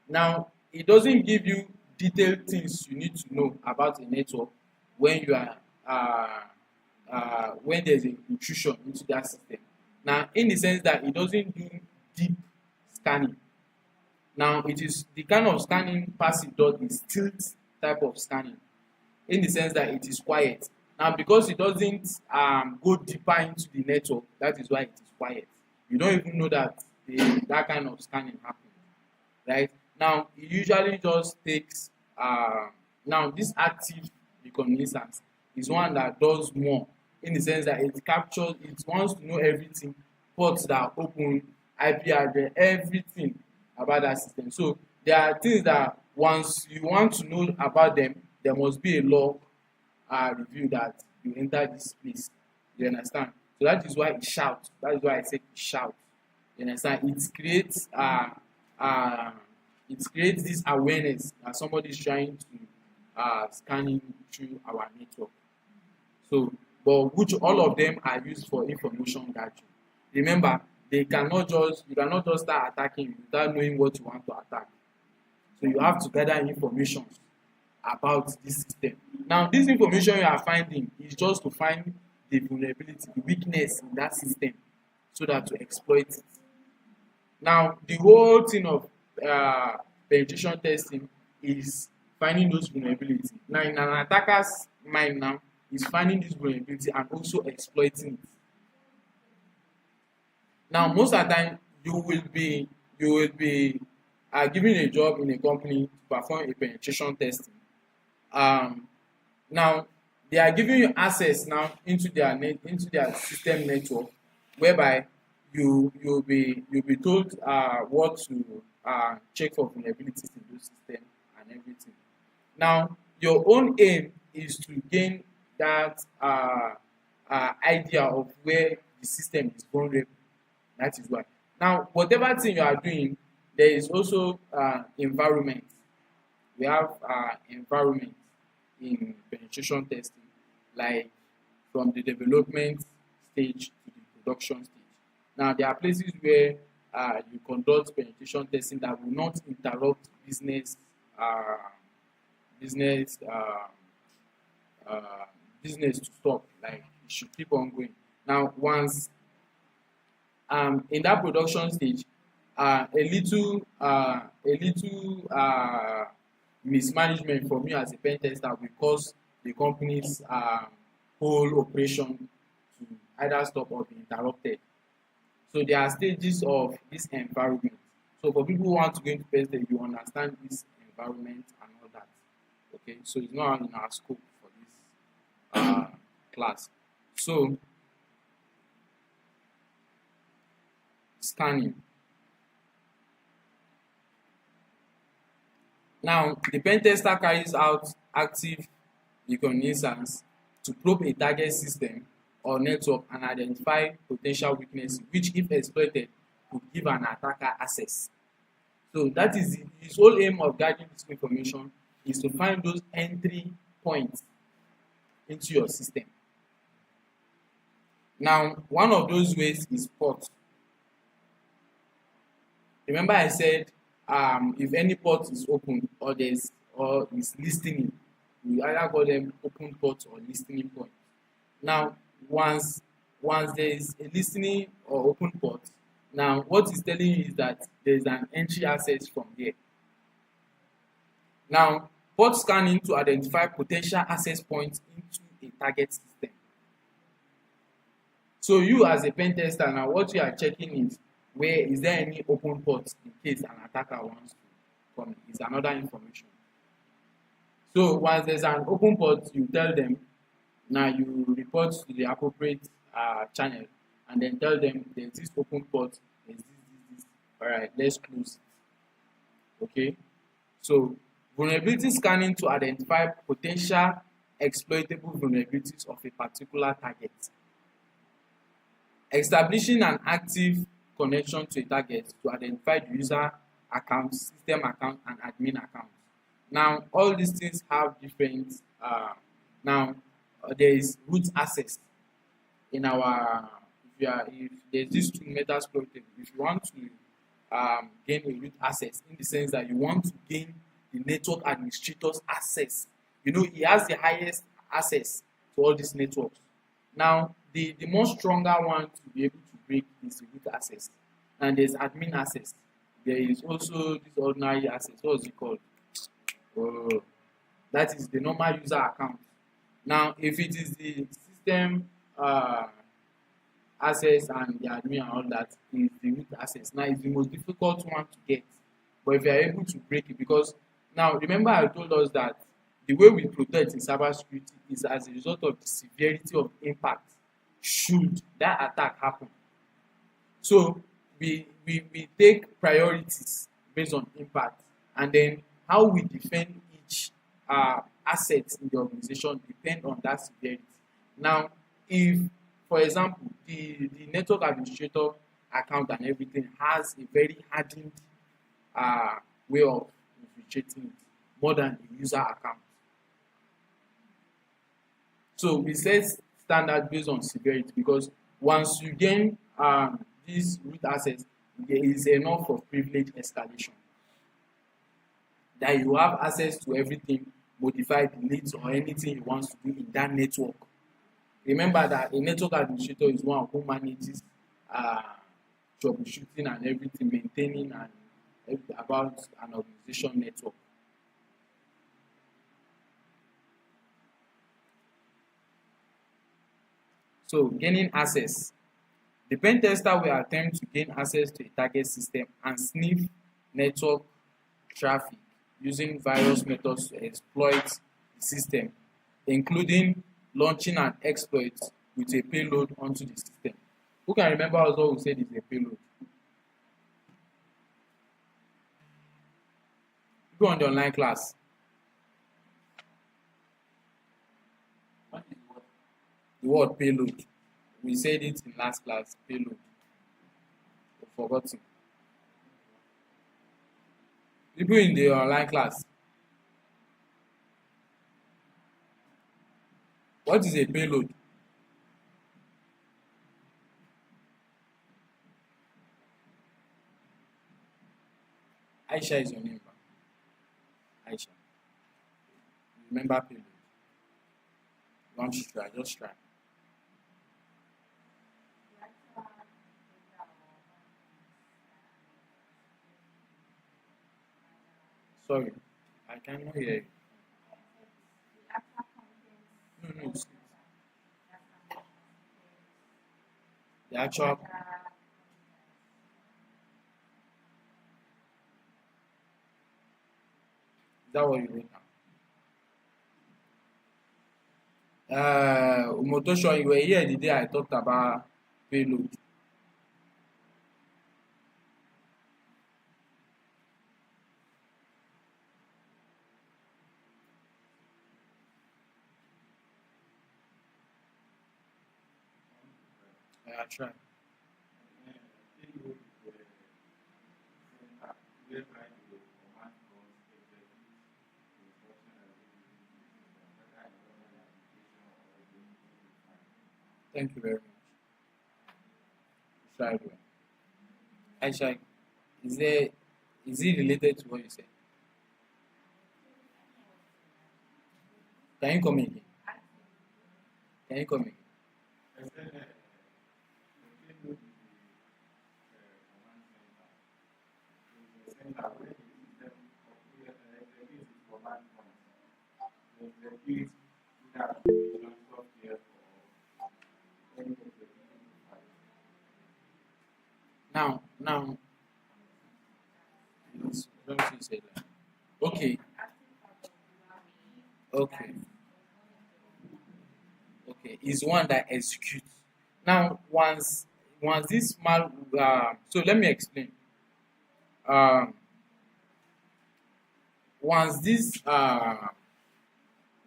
now it doesn't give you detailed things you need to know about a network when you are when there's an intrusion into that system. Now, in the sense that it doesn't do deep scanning. Now, it is the kind of scanning passive does is stealth type of scanning, in the sense that it is quiet. Now, because it doesn't go deeper into the network, that is why it is quiet. You don't even know that that kind of scanning happens, right? Now, it usually just takes now this active reconnaissance is one that does more, in the sense that it captures, it wants to know everything, ports that are open, IP address, everything about that system. So there are things that once you want to know about them, there must be a log review that you enter this place. You understand? So that is why it shouts. That is why I say it shouts. You understand? It creates this awareness that somebody is trying to scanning through our network. So, but which all of them are used for information gathering. Remember, you cannot just start attacking without knowing what you want to attack. So you have to gather information about this system. Now, this information you are finding is just to find the vulnerability, the weakness in that system, so that to exploit it. Now, the whole thing of penetration testing is finding those vulnerability. Now, in an attacker's mind now, is finding this vulnerability and also exploiting it. Now, most of the time, you will be given a job in a company to perform a penetration testing. Um, Now they are giving you access now into their system network, whereby you'll be told what to check for vulnerabilities in those systems and everything. Now your own aim is to gain that idea of where the system is vulnerable. That is why. Now whatever thing you are doing, there is also environment. We have environment in penetration testing, like from the development stage to the production stage. Now, there are places where you conduct penetration testing that will not interrupt uh, business, business to stop. Like it should keep on going. Now, once in that production stage, a little mismanagement from you as a pen tester will cause the company's whole operation to either stop or be interrupted. So there are stages of this environment. So for people who want to go into pen testing, you understand this environment and all that. Okay, so it's not in our scope for this class. So scanning. Now, the pen tester carries out active reconnaissance to probe a target system or network and identify potential weaknesses, which, if exploited, could give an attacker access. So that is his whole aim of gathering this information, is to find those entry points into your system. Now, one of those ways is port. Remember I said if any port is open or is listening, we either call them open port or listening point. Now, once there is a listening or open port, now what it's telling you is that there is an entry access from there. Now, port scanning to identify potential access points into a target system. So you as a pen tester, now what you are checking is, where is there any open port in case an attacker wants to come in, is another information. So once there's an open port, you tell them, now you report to the appropriate channel and then tell them there's this open port, there's this. All right, let's close it. Okay, so vulnerability scanning to identify potential exploitable vulnerabilities of a particular target. Establishing an active connection to a target to identify the user account, system account, and admin account. Now, all these things have different. There is root access in our. If there's these two methods exploited, if you want to gain a root access, in the sense that you want to gain the network administrator's access, he has the highest access to all these networks. Now, the more stronger one to be able to break is the root access, and there's admin access. There is also this ordinary access. What is it called? That is the normal user account. Now, if it is the system access and the admin and all that, is the root access. Now, it's the most difficult one to get, but if you are able to break it, because now remember I told us that the way we protect in cybersecurity is as a result of the severity of impact should that attack happen. So we take priorities based on impact, and then how we defend each asset in the organization depend on that severity. Now, if, for example, the network administrator account and everything has a very hardened way of infiltrating it more than a user account. So we set standard based on severity, because once you gain this root access, there is enough of privilege escalation. that you have access to everything, modify, delete, or anything you want to do in that network. Remember that a network administrator is one who manages uh, troubleshooting and everything, maintaining and about an organization network. So gaining access. The pen tester will attempt to gain access to a target system and sniff network traffic using various methods to exploit the system, including launching an exploit with a payload onto the system. Who can remember us what we said is a payload? Go on the online class. What is what? The word payload. We said it in last class, payload. We've forgotten. People in the online class. What is a payload? Aisha is your name. Aisha. Remember payload. You want to try, just try. Sorry, I cannot hear you. No, it's the actual. Is that what you wrote now? Umotosho, you were here the day I talked about payload. I try. Thank you very much. Tried well. Aisha, is it related to what you said? Can you come again? Can you come again? Now, don't you say that. Okay, okay, okay. Is one that executes. Now, once this so let me explain. Um, once this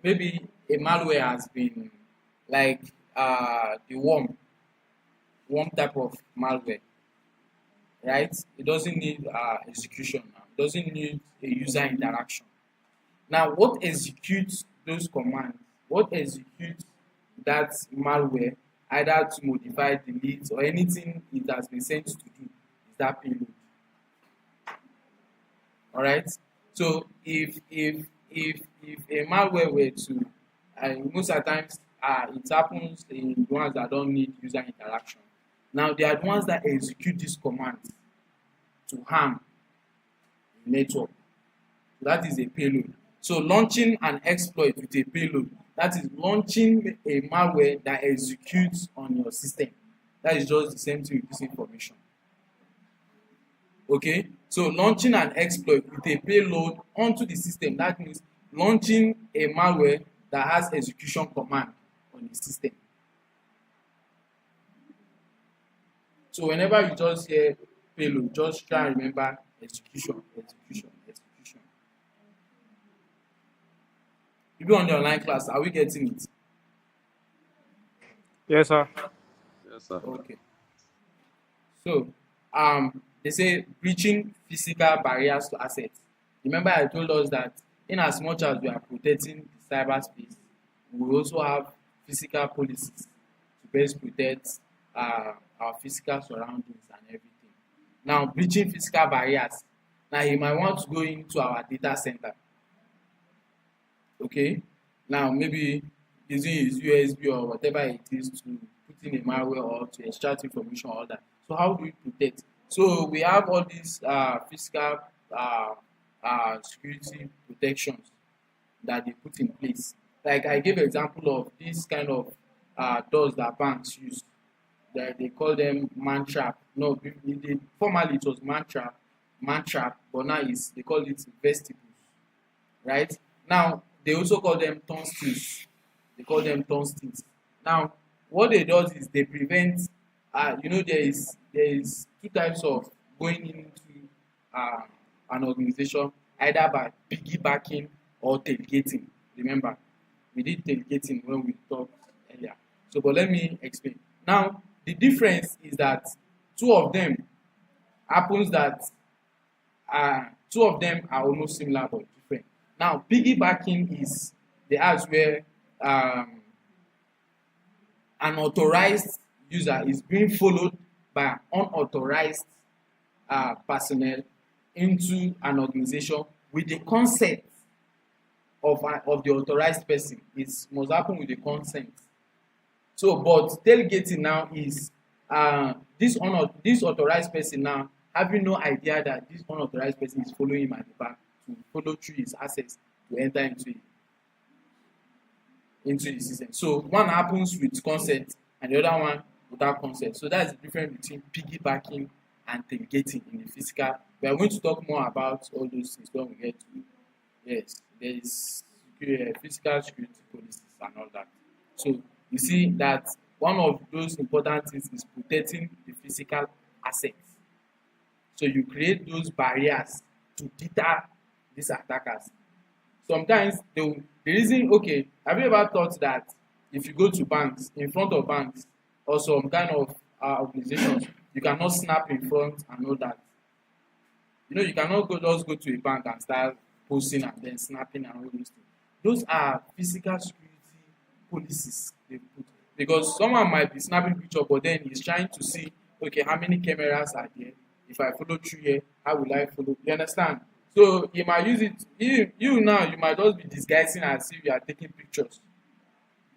maybe a malware has been like the worm type of malware, right? It doesn't need execution now. It doesn't need a user interaction. Now, what executes those commands? What executes that malware either to modify, delete, or anything it has been sent to do is that payload. All right. So if a malware were to, most of the times it happens in the ones that don't need user interaction. Now they are the ones that execute these commands to harm the network. That is a payload. So launching an exploit with a payload, that is launching a malware that executes on your system. That is just the same thing with this information. Okay, so launching an exploit with a payload onto the system, that means launching a malware that has execution command on the system. So whenever you just hear payload, just try and remember execution. People on the online class, are we getting it? Yes, sir. Yes, sir. Okay. So they say breaching physical barriers to access. Remember I told us that in as much as we are protecting the cyberspace, we also have physical policies to best protect our physical surroundings and everything. Now breaching physical barriers. Now he might want to go into our data center. Okay, now maybe using his USB or whatever it is to put in a malware or to extract information, all that. So how do we protect? So we have all these physical uh, security protections that they put in place. Like I gave example of this kind of doors that banks use. That they call them man trap. No, formerly it was man trap, but now is they call it vestibles, right? Now they also call them turnstiles. They call them turnstiles. Now what they does is they prevent there is two types of going into uh, an organization, either by piggybacking or tailgating. Remember, we did tailgating when we talked earlier. So but let me explain. Now the difference is that two of them happens that two of them are almost similar but different. Now, piggybacking is the acts where um, an authorized user is being followed by an unauthorized personnel into an organization with the consent of the authorized person. It must happen with the consent. So, but delegating now is this authorized person now having no idea that this unauthorized person is following him at the back to follow through his access to enter into the system. So one happens with consent and the other one without consent. So that's the difference between piggybacking and tailgating in the physical. We are going to talk more about all those things when we get to yes, there is physical security policies and all that. So you see that one of those important things is protecting the physical assets. So you create those barriers to deter these attackers. Sometimes the reason, okay, have you ever thought that if you go to banks, in front of banks or some kind of organizations, you cannot snap in front and all that? You know, you cannot just go to a bank and start posting and then snapping and all those things. Those are physical security policies they put. Because someone might be snapping picture, but then he's trying to see, okay, how many cameras are there? If I follow through here, how will I follow? You understand? So you might use it. You now you might just be disguising as if you are taking pictures.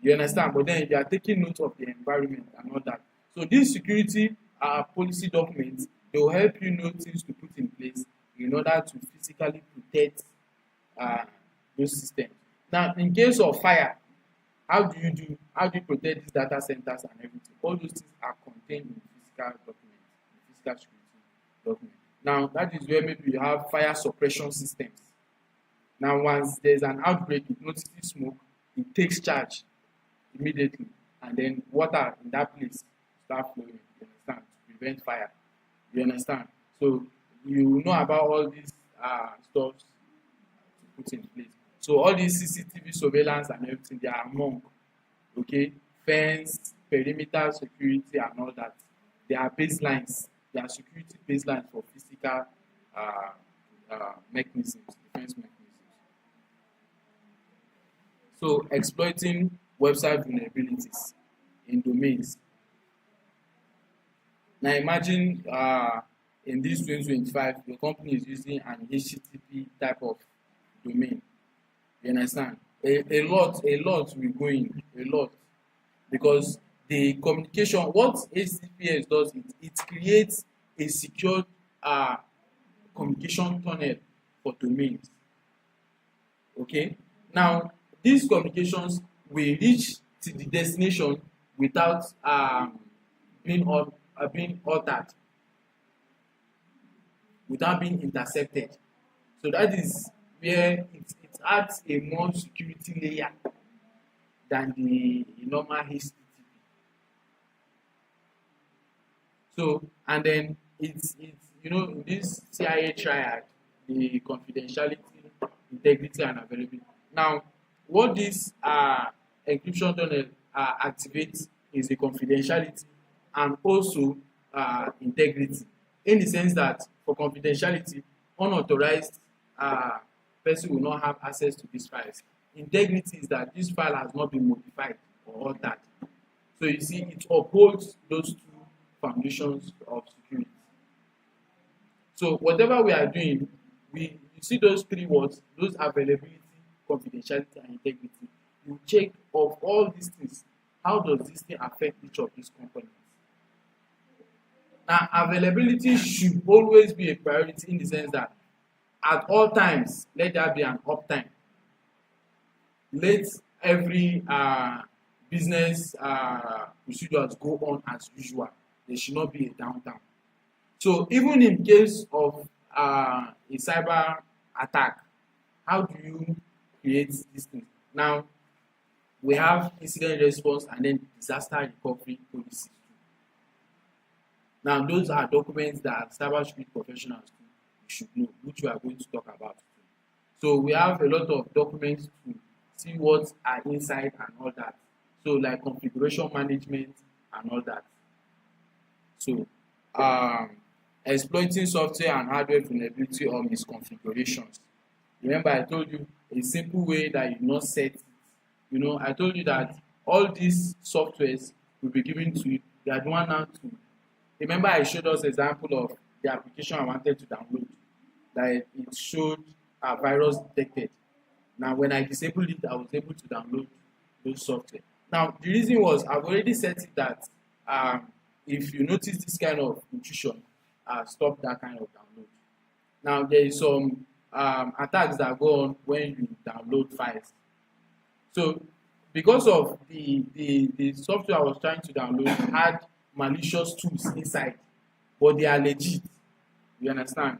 You understand? But then you are taking note of the environment and all that. So these security policy documents, they will help you know things to put in place in order to physically protect uh, those systems. Now, in case of fire, how do you protect these data centers and everything? All those things are contained in physical documents, in physical security documents. Now, that is where maybe you have fire suppression systems. Now, once there's an outbreak, it notices smoke, it takes charge immediately, and then water in that place start flowing. You understand? To prevent fire. You understand? So you know about all these stuff to put in place. So all these CCTV surveillance and everything, they are among, okay, fence, perimeter security and all that. They are baselines. They are security baselines for physical mechanisms, defense mechanisms. So exploiting website vulnerabilities in domains. Now imagine in this 2025, your company is using an HTTP type of domain. You understand? A lot will go in, a lot, because the communication, what HTTPS does, it creates a secure communication tunnel for domains. Okay? Now, these communications will reach to the destination without being altered, without being intercepted. So that is where it adds a more security layer than the normal HTTP. So, and then it's in this CIA triad, the confidentiality, integrity, and availability. Now, what this encryption tunnel activates is the confidentiality and also integrity, in the sense that for confidentiality, unauthorized person will not have access to these files. Integrity is that this file has not been modified or altered. So you see, it upholds those two foundations of security. So whatever we are doing, you see those three words, those availability, confidentiality, and integrity. You check of all these things, how does this thing affect each of these components? Now, availability should always be a priority in the sense that at all times, let there be an uptime. Let every business procedures go on as usual. There should not be a downtime. So even in case of a cyber attack, how do you create these things? Now, we have incident response and then disaster recovery policies. Now, those are documents that cybersecurity professionals should know, which we are going to talk about. So we have a lot of documents to see what are inside and all that. So like configuration management and all that. So exploiting software and hardware vulnerability or misconfigurations. Remember, I told you a simple way that you not set it. You know, I told you that all these softwares will be given to you. You are the one now to. Remember, I showed us example of the application I wanted to download. That it showed a virus detected. Now, when I disabled it, I was able to download those software. Now, the reason was I've already set it that if you notice this kind of intrusion, stop that kind of download. Now, there is some attacks that go on when you download files. So, because of the software I was trying to download had malicious tools inside, but they are legit. You understand?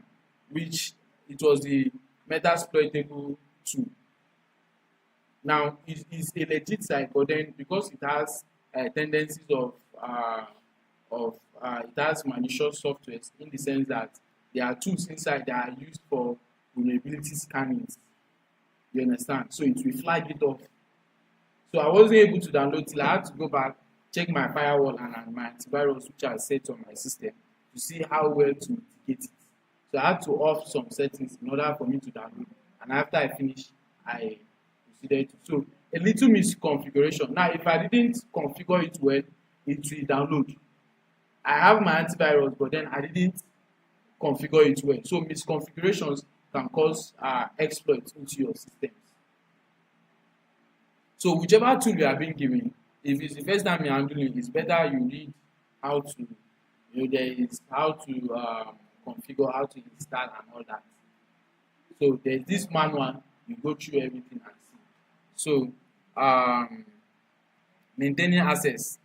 Which it was the metasploitable tool. Now, it is a legit site, but then because it has tendencies of it has malicious softwares in the sense that there are tools inside that are used for vulnerability scanning. You understand? So it will flag it off. So I wasn't able to download till I had to go back, check my firewall and my antivirus, which I set on my system, to see how well to mitigate it. So I had to off some settings in order for me to download. And after I finished, I proceeded to. So a little misconfiguration. Now, if I didn't configure it well, it will download. I have my antivirus, but then I didn't configure it well. So misconfigurations can cause exploits into your systems. So whichever tool you are being given, if it's the first time you're handling, it's better you read how to, there is how to configure, how to install and all that. So there's this manual, you go through everything and see. So maintaining access.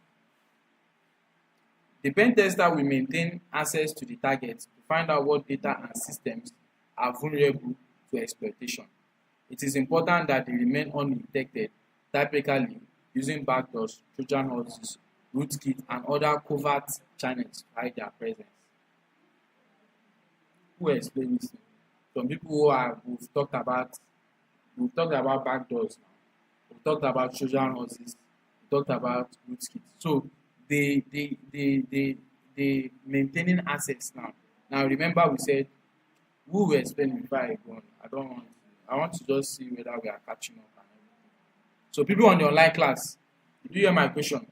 The pen tester will maintain access to the target to find out what data and systems are vulnerable to exploitation. It is important that they remain undetected, typically using backdoors, Trojan horses, rootkit, and other covert channels to hide their presence. Who explain this? Some people we've talked about backdoors now. We've talked about Trojan horses. We talked about rootkit. So they maintaining access now. Now remember we said who will explain before I go on. I want to just see whether we are catching up and everything. So people on the online class, did you hear my question?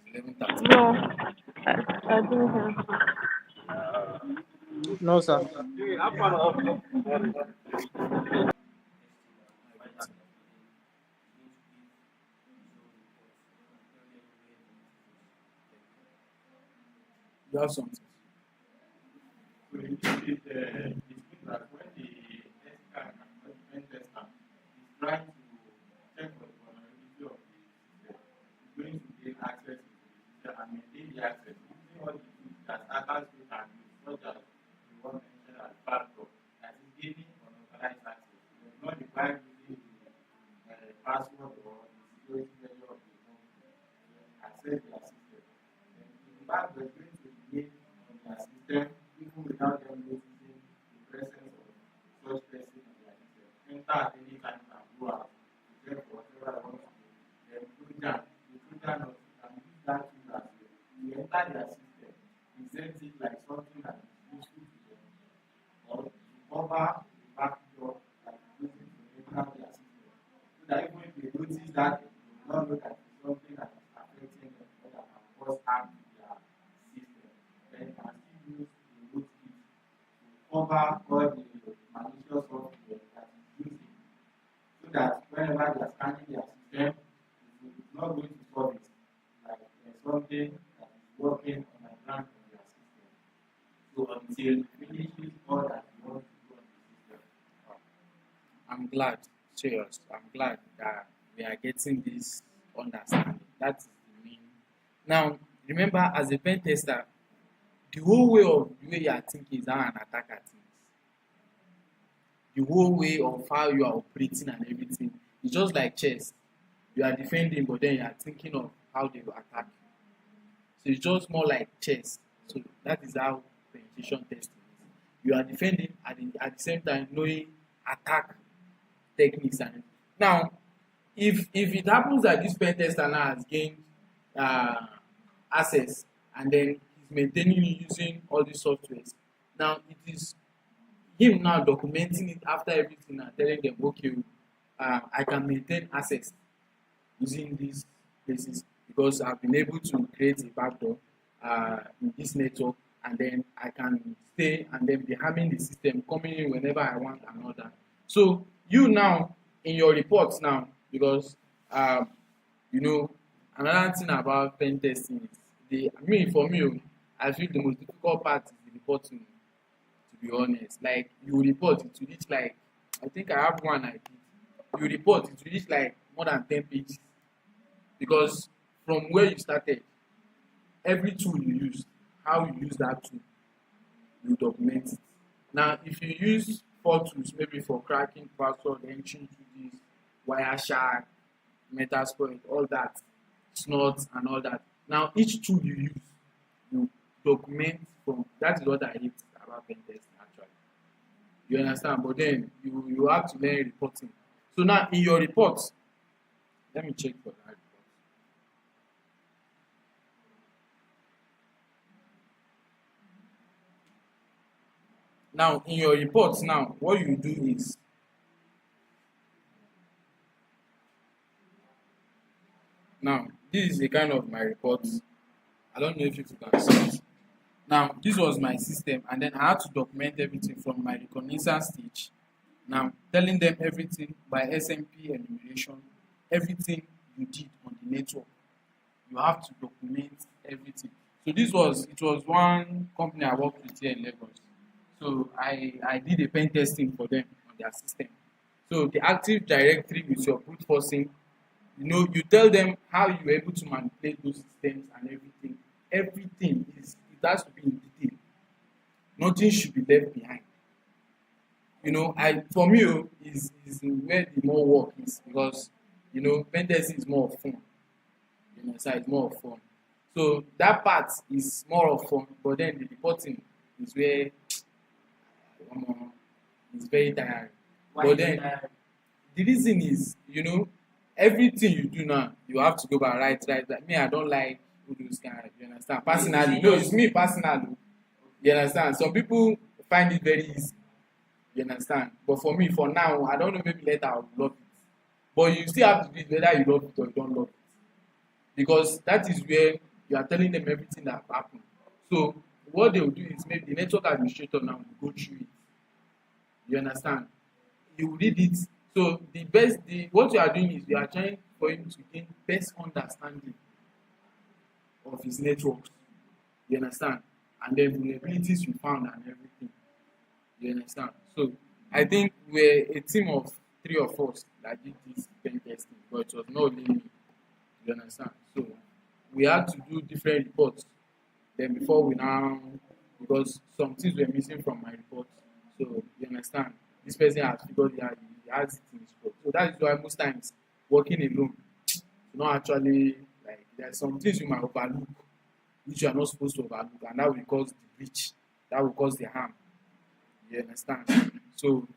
It's 11:30. No, I don't have. No, sir. You have something. So in this case, it means that when the ethical and pen tester is trying to check for the vulnerability of the system, it's going to gain access to the system and maintain the access using all the tools that attackers can use, such as the one mentioned as backdoor, that is gaining unauthorized access. It does not require using the password or the security measure of the company to access their system. And the backdoor is going to remain on their system even without them noticing the presence of such person in their system. Enter at any time and go out to check for whatever they want to do. Then Trojan not can use that tool as well. You enter their system, present it like something that is useful to them, or to cover the back door that is using to enter their system. So that even if they notice that, they will not know that it's something that is affecting them or that can cause harm to their system. Then you can still use the rootkit to discover all the malicious software that is using, so that whenever they are scanning their system, it's not going to solve it. Like there's something that is working on the ground on their system. So until it finishes all that you want to do on the system. I'm glad, serious. I'm glad that we are getting this understanding. That is the main. Now, remember, as a pen tester, the whole way of the way you are thinking is how an attacker thinks. The whole way of how you are operating and everything is just like chess. You are defending, but then you are thinking of how they will attack you. So it's just more like chess. So that is how penetration testing is. You are defending at the same time knowing attack techniques and now if it happens that this pen tester now has gained uh, access and then he's maintaining using all these softwares, now it is him now documenting it after everything and telling them, okay, I can maintain access using these places because I've been able to create a backdoor in this network, and then I can stay and then be harming the system, coming in whenever I want and all that. So you now in your reports now, because um, you know another thing about pen testing is for me I feel the most difficult part is the reporting, to be honest. Like you report it will reach like, I think I have one I did. You report it will reach like more than 10 pages because from where you started, every tool you use, how you use that tool, you document it. Now, if you use 4 tools, maybe for cracking password, entry into this, Wireshark, Metasploit, all that, Snort, and all that. Now, each tool you use, you document from. That is what I hate about pen testing, actually. You understand? But then you have to learn reporting. So now, in your reports, let me check for that report. Now, in your reports now, what you do is now this is a kind of my report. I don't know if you can see it. Now, this was my system, and then I had to document everything from my reconnaissance stage. Now, telling them everything by SMP enumeration, everything you did on the network. You have to document everything. So it was one company I worked with here in Lagos. So I did a pen testing for them on their system. So the Active Directory with your brute forcing, you tell them how you were able to manipulate those systems and everything. Everything it has to be in detail. Nothing should be left behind. I for me is where the more work is because pen testing is more of fun. So it's more of fun. So that part is more of fun, but then the reporting is where it's very tiring. Why But is then that? the reason is, everything you do now, you have to go by right. Like me, I don't like who those kind of, you understand? Personally, no, it's me personally. You understand? Some people find it very easy. You understand? But for me, for now, I don't know, maybe later I will love it. But you still have to do it whether you love it or you don't love it. Because that is where you are telling them everything that happened. So what they will do is maybe the network administrator now will go through it. You understand? You read it. So what you are doing is you are trying for him to gain best understanding of his networks. You understand? And the vulnerabilities you found and everything. You understand? So I think we're a team of 3 of us that did this pen testing, but it was not only me. You understand? So we had to do different reports. Then before we now, because some things were missing from my report. So you understand? This person has figured it out, he has it in his report. So that is why most times working alone, you not actually like there are some things you might overlook, which you are not supposed to overlook, and that will cause the breach, that will cause the harm. You understand? So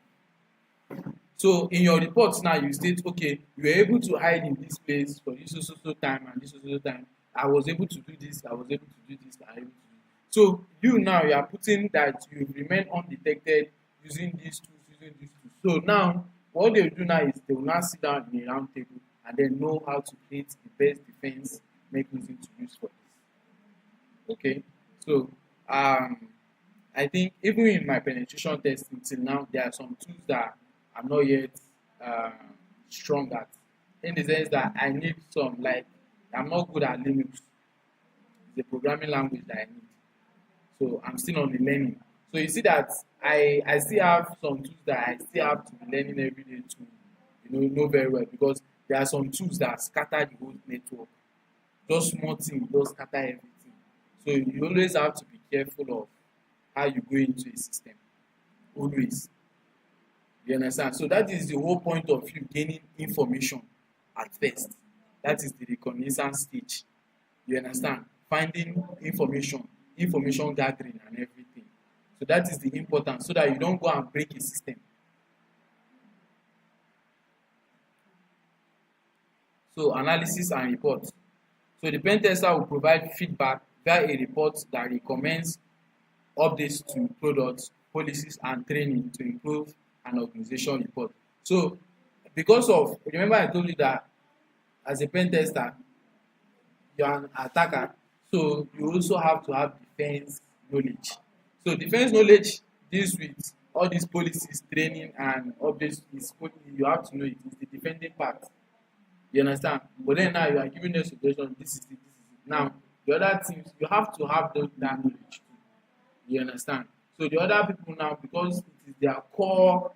in your reports now, you state, okay, you were able to hide in this place for this so time and this so time. I was able to do this, I was able to do this, I was able to do this. So you now you are putting that you remain undetected using these tools. So now what they will do now is they will now sit down in a round table and then know how to create the best defense mechanism to use for this. Okay, so I think even in my penetration testing till now, there are some tools that I'm not yet uh, strong at. In the sense that I need some, like I'm not good at Linux, the programming language that I need. So I'm still on the learning. So you see that I still have some tools that I still have to be learning every day to know very well, because there are some tools that scatter the whole network. Just small thing just scatter everything. So you always have to be careful of how you go into a system. Always. You understand? So that is the whole point of you gaining information at first. That is the reconnaissance stage. You understand? Finding information, information gathering and everything. So that is the importance, so that you don't go and break a system. So analysis and report. So the pen tester will provide feedback via a report that recommends updates to products, policies and training to improve an organization report. So because of, remember I told you that as a pen tester, you are an attacker, so you also have to have defense knowledge. So defense knowledge deals with all these policies, training and updates. You have to know it is the defending part. You understand? But then now you are giving them suggestion, this is it, this is it. Now the other things you have to have that knowledge too. You understand? So the other people now, because it is their core,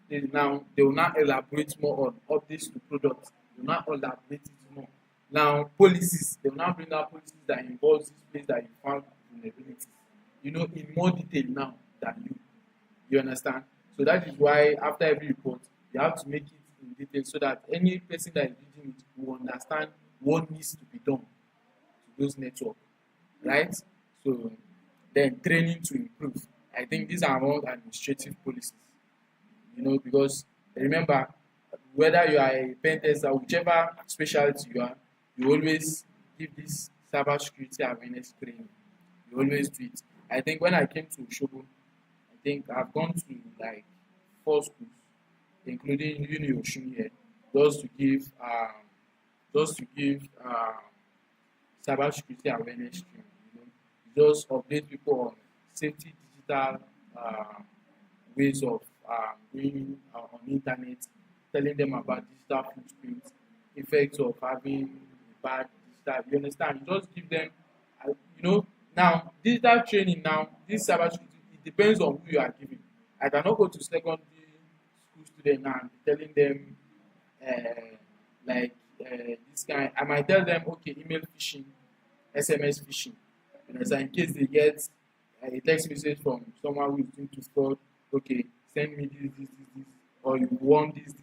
they will not elaborate more on updates to products. They will not elaborate it more. Now policies, they will now bring out policies that involves this place that you found vulnerabilities. In more detail now than you. You understand? So that is why after every report, you have to make it in detail, so that any person that is reading it will understand what needs to be done to those networks, right? So then training to improve. I think these are all administrative policies, because remember, whether you are a pen tester, whichever specialty you are, you always give this cyber security awareness training. You always do it. I think when I came to Oshobo, I think I've gone to like 4 schools, including Uni Oshun here, just to give cybersecurity awareness training. Just update people on safety digital ways of doing on internet, telling them about digital footprint, effects of having bad digital. You understand? You just give them, now digital training. Now this cybersecurity, it depends on who you are giving. I cannot go to secondary school student now and be telling them like this kind. I might tell them, okay, email phishing, SMS phishing. In case they get a text message from someone who is doing to fraud, okay, send me this, or you want this.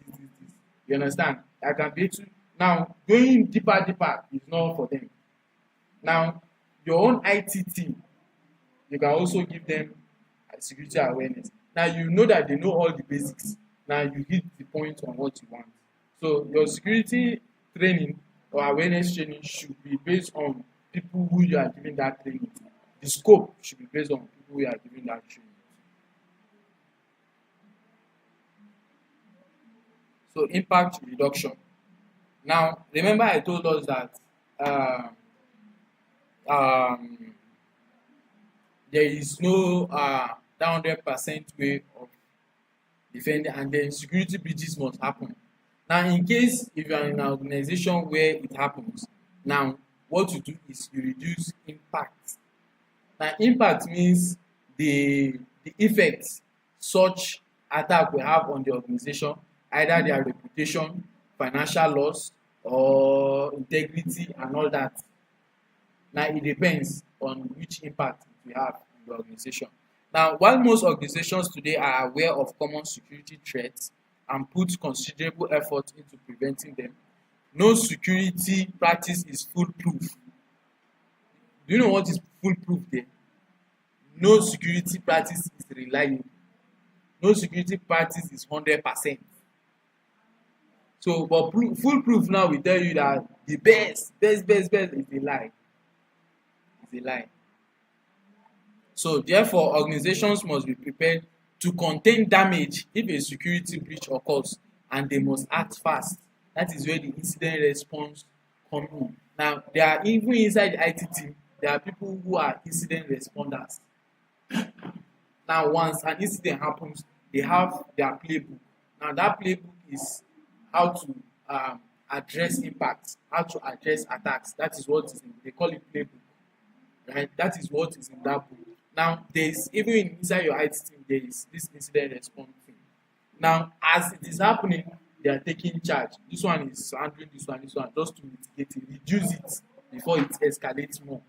You understand? I can be to now going deeper is not for them. Now, your own IT team, you can also give them security awareness. Now you know that they know all the basics. Now you hit the point on what you want. So your security training or awareness training should be based on people who you are giving that training to. The scope should be based on people who you are giving that training to. So impact reduction. Now remember I told us that there is no 100% way of defending, and then security breaches must happen. Now in case if you are in an organization where it happens, now what you do is you reduce impact. Now impact means the effect such attack will have on the organization, either their reputation, financial loss or integrity and all that. Now it depends on which impact it will have in the organization. Now while most organizations today are aware of common security threats and put considerable effort into preventing them, no security practice is foolproof. Do you know what is foolproof there? No security practice is reliable. No security practice is 100%. So, but foolproof now will tell you that the best is a lie. It's a lie. So, therefore, organizations must be prepared to contain damage if a security breach occurs, and they must act fast. That is where the incident response comes in. Now, there are even inside the IT team, there are people who are incident responders. Now, once an incident happens, they have their playbook. Now, that playbook is how to address impacts, how to address attacks. That is what is in, they call it playbook, right? That is what is in that book. Now, there is even inside your IT team, there is this incident response team. Now, as it is happening, they are taking charge. This one is handling this one, just to mitigate it, reduce it before it escalates more.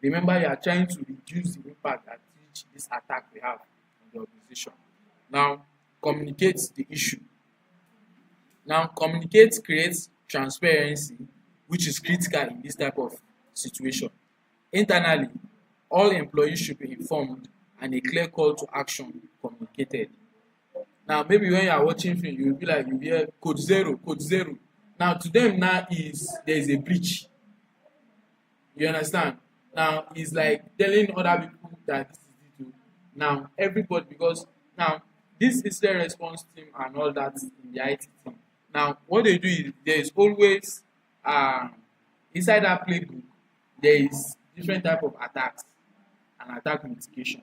Remember, you are trying to reduce the impact at which this attack will have on the organization. Now, communicate the issue. Now, communicate creates transparency, which is critical in this type of situation. Internally, all employees should be informed and a clear call to action communicated. Now, maybe when you are watching film, you will be like, you hear code zero, code zero. Now, to them now is there is a breach. You understand? Now, it's like telling other people that this is it. Oh. Now, everybody, because now this incident response team and all that in the IT team. Now, what they do is there is always inside that playbook, there is different type of attacks and attack mitigation.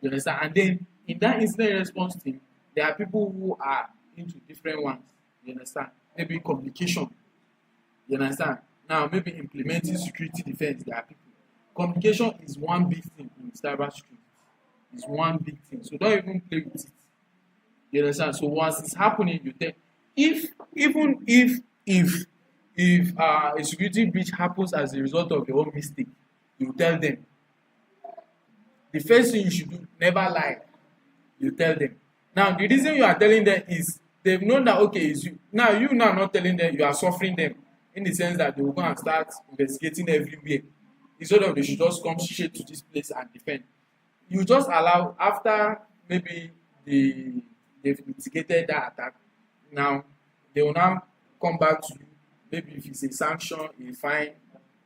You understand? And then in that incident response team, there are people who are into different ones. You understand? Maybe communication. You understand? Now, maybe implementing security defense, there are people. Communication is one big thing in cyber security. It's one big thing. So don't even play with it. You understand? So once it's happening, you tell. If even if a security breach happens as a result of your own mistake, you tell them. The first thing you should do, never lie. You tell them. Now, the reason you are telling them is they've known that okay, it's you. Now you now not telling them, you are suffering them in the sense that they will go and start investigating everywhere. Instead of they should just come straight to this place and defend. You just allow after maybe they've mitigated that attack. Now they will now come back to you. Maybe if it's a sanction, a fine,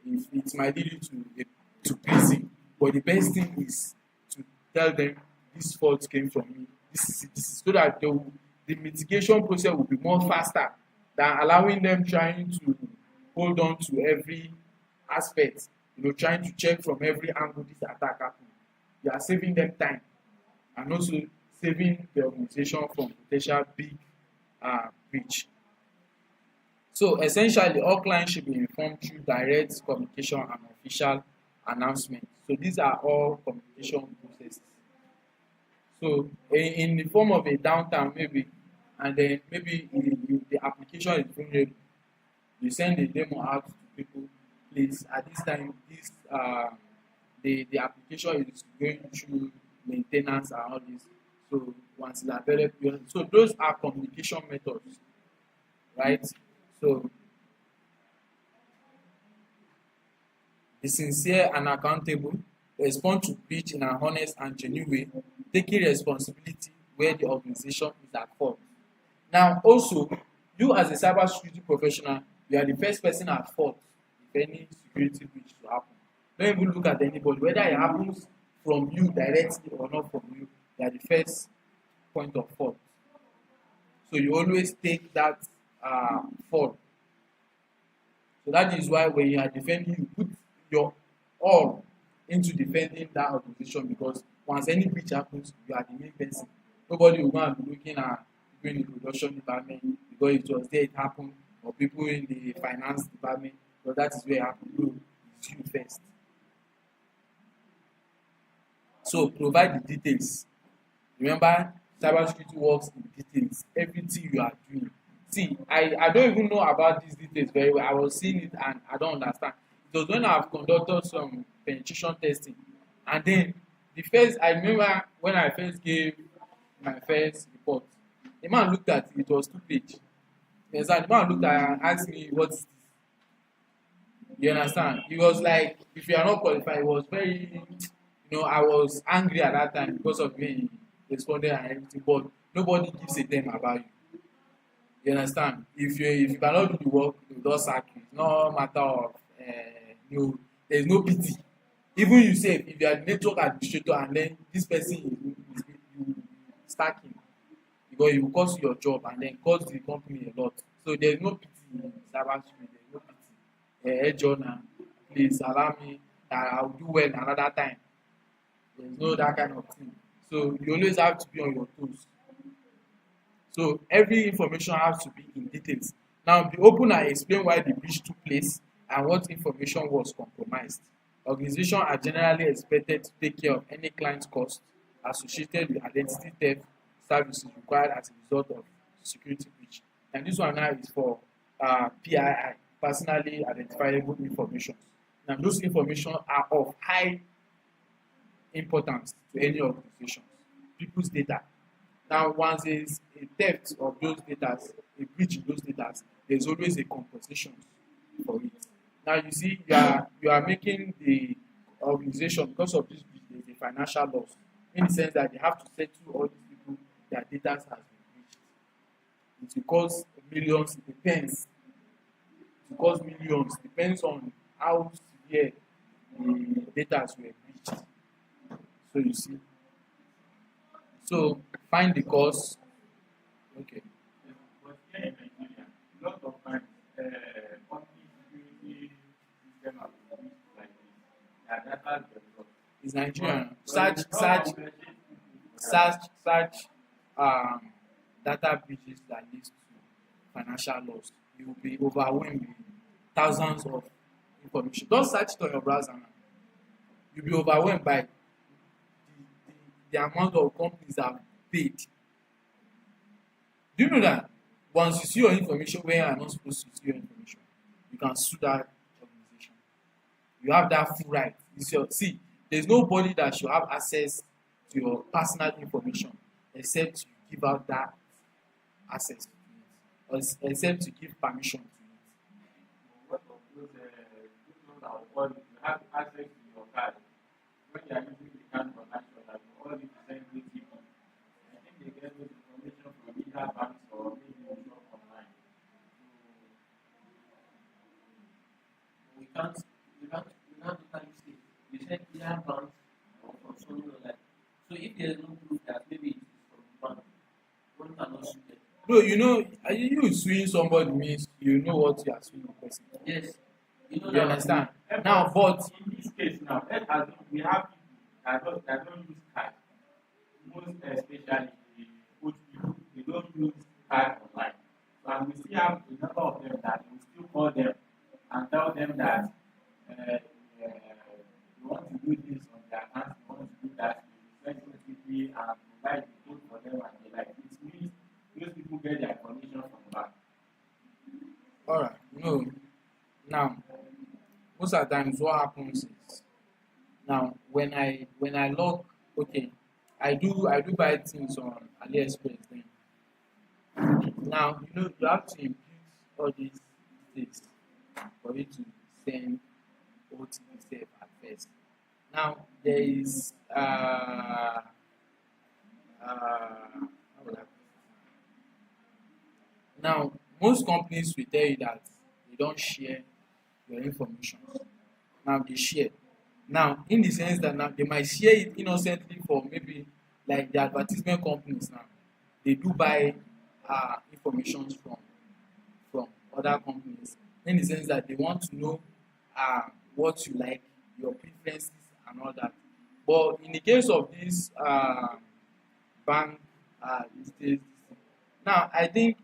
if it might lead you to prison. But the best thing is to tell them this fault came from me. This is so that the mitigation process will be more faster than allowing them trying to hold on to every aspect. Trying to check from every angle this attack happened. You are saving them time and also saving the organization from potential big breach. So essentially, all clients should be informed through direct communication and official announcement. So these are all communication processes. So in the form of a downtime maybe, and then maybe the application is vulnerable, you send a demo out to people. Please, at this time, this the application is going through maintenance and all this. So once it's available, so those are communication methods, right? So be sincere and accountable, respond to breach in an honest and genuine way, taking responsibility where the organization is at fault. Now, also, you as a cybersecurity professional, you are the first person at fault if any security breach to happen. Don't even look at anybody, whether it happens from you directly or not from you, you are the first point of fault. So you always take that fault. So that is why when you are defending, you put your all into defending that organization, because once any breach happens, you are the main person. Nobody will go and be looking at people in the production department because it was there it happened, or people in the finance department because that is where it happened. No, it's you first. So provide the details. Remember, cybersecurity works in details. Everything you are doing. See, I don't even know about these details very well. I was seeing it and I don't understand. It was when I've conducted some penetration testing, and then I remember when I first gave my first report, the man looked at it, it was 2 page. Yes, and the man looked at it and asked me, what is this? You understand? He was like, if you are not qualified, it was very, I was angry at that time because of me responding and everything, but nobody gives a damn about you. You understand? If you cannot do the work, they will just sack you. It's not a matter of there's no pity. Even you say if you are the network administrator and then this person is you stack him because it will cost you your job and then cost the company a lot. So there's no pity in cybersecurity. There's no pity. Hey Jonah, please allow me. I will do well another time. There's no that kind of thing. So you always have to be on your toes. So every information has to be in details. Now be open and explain why the breach took place and what information was compromised. Organizations are generally expected to take care of any client costs associated with identity theft services required as a result of security breach. And this one now is for PII, personally identifiable information. Now those information are of high importance to any organization. People's data. Now, once there is a theft of those data, a breach in those data, there's always a compensation for it. Now, you see, you are making the organization, because of this breach, there's a financial loss, in the sense that they have to settle all these people their data has been breached. It will cost millions. It depends. It will cost millions. Depends on how severe the data were breached. So you see. So find the cause. Okay. But here in Nigeria, a lot of times, company security system are used like this. Their data developed. It's Nigerian. But Search data breaches that leads to financial loss. You will be overwhelmed with thousands of information. Just search it on your browser now. You'll be overwhelmed by the amount of companies that have paid. Do you know that once you see your information where you are not supposed to see your information, you can sue that organization. You have that full right. See, there's nobody that should have access to your personal information except you give out that access to it, or except to give permission to it. what of those people that will call you, you have access to your card. When you are using the card for national, that will call you to send OTP. I think they get those information from either banks or maybe you shop online. We can't, totally say. You said either bank or from something like that. So if there's no proof that maybe it is from the bank, one cannot sue them. No, you suing somebody means you know what you are suing the person. Yes. You know You that. understand? Now, but in this case now, let us we have people that don't use card. Most especially the old people, they don't use card online. So and we still have a number of them that we still call them and tell them that we want to do this on their account, we want to do that, we send OTP and provide the code for them and they like it means those people get their information from the bank. alright, now most of the times what happens is, now when I log, okay, I do buy things on AliExpress then. Now you have to input all these things for you to send OTP sef at first. Now there is how would I put it? Now most companies will tell you that they don't share your information. Now they share. Now in the sense that now they might share it innocently for maybe like the advertisement companies now. They do buy information from other companies in the sense that they want to know what you like, your preferences and all that. But in the case of this bank this now I think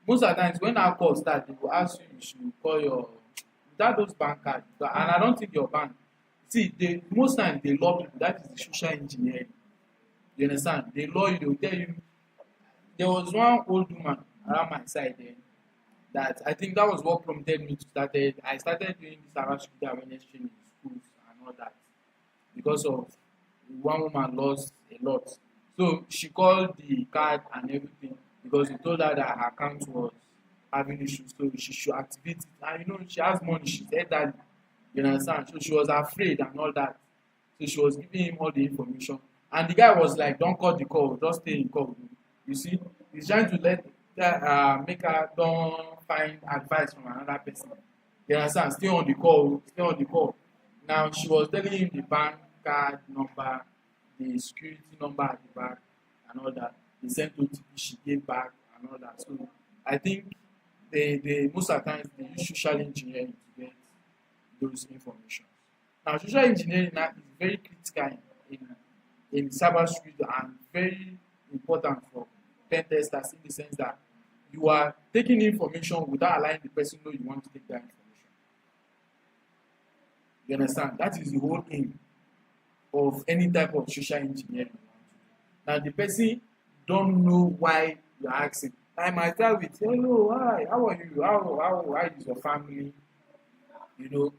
most of the times when our call start they will ask you should call your without those bank card, and I don't think your bank, see they most times they law people, that is the social engineering. You understand? They law you, they will tell you. There was one old woman around my side then that I think that was what prompted me to I started doing this around security awareness training in schools and all that because of one woman lost a lot. So she called the card and everything because they told her that her account was having issues, so she should activate it. And she has money, she said that, you understand? So she was afraid and all that. So she was giving him all the information. And the guy was like, don't cut the call, just stay in call. You see, he's trying to make her don't find advice from another person. You understand? Stay on the call, stay on the call. Now she was telling him the bank card number, the security number at the back, and all that. He sent OTP, she gave back, and all that. So I think they most of the times they use social engineering to get those information. Now social engineering now is very critical in in cybersecurity and very important for pen testers in the sense that you are taking information without allowing the person know you want to take that information. You understand? That is the whole aim of any type of social engineering. Now the person don't know why you are asking. I might start with, hello, hi, how are you? How is your family? You know,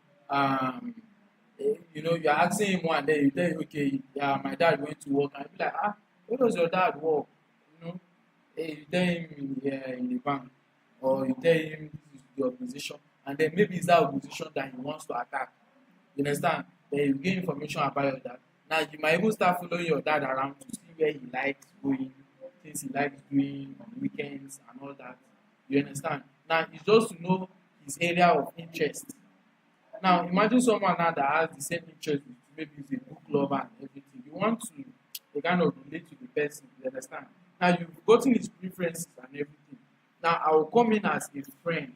you are asking him one day, you tell him, okay, yeah, my dad went to work, and be like, where does your dad work? You know, you tell him in the bank, or you tell him this is the organization, and then maybe it's that organization that he wants to attack. You understand? Then you get information about your dad. Now you might even start following your dad around to see where he likes going, things he likes doing on weekends and all that. You understand? Now it's just to know his area of interest. Now imagine someone now that has the same interest with you, maybe he's a book lover and everything. You want to kind of relate to the person, you understand? Now you've gotten his preferences and everything. Now I will come in as a friend.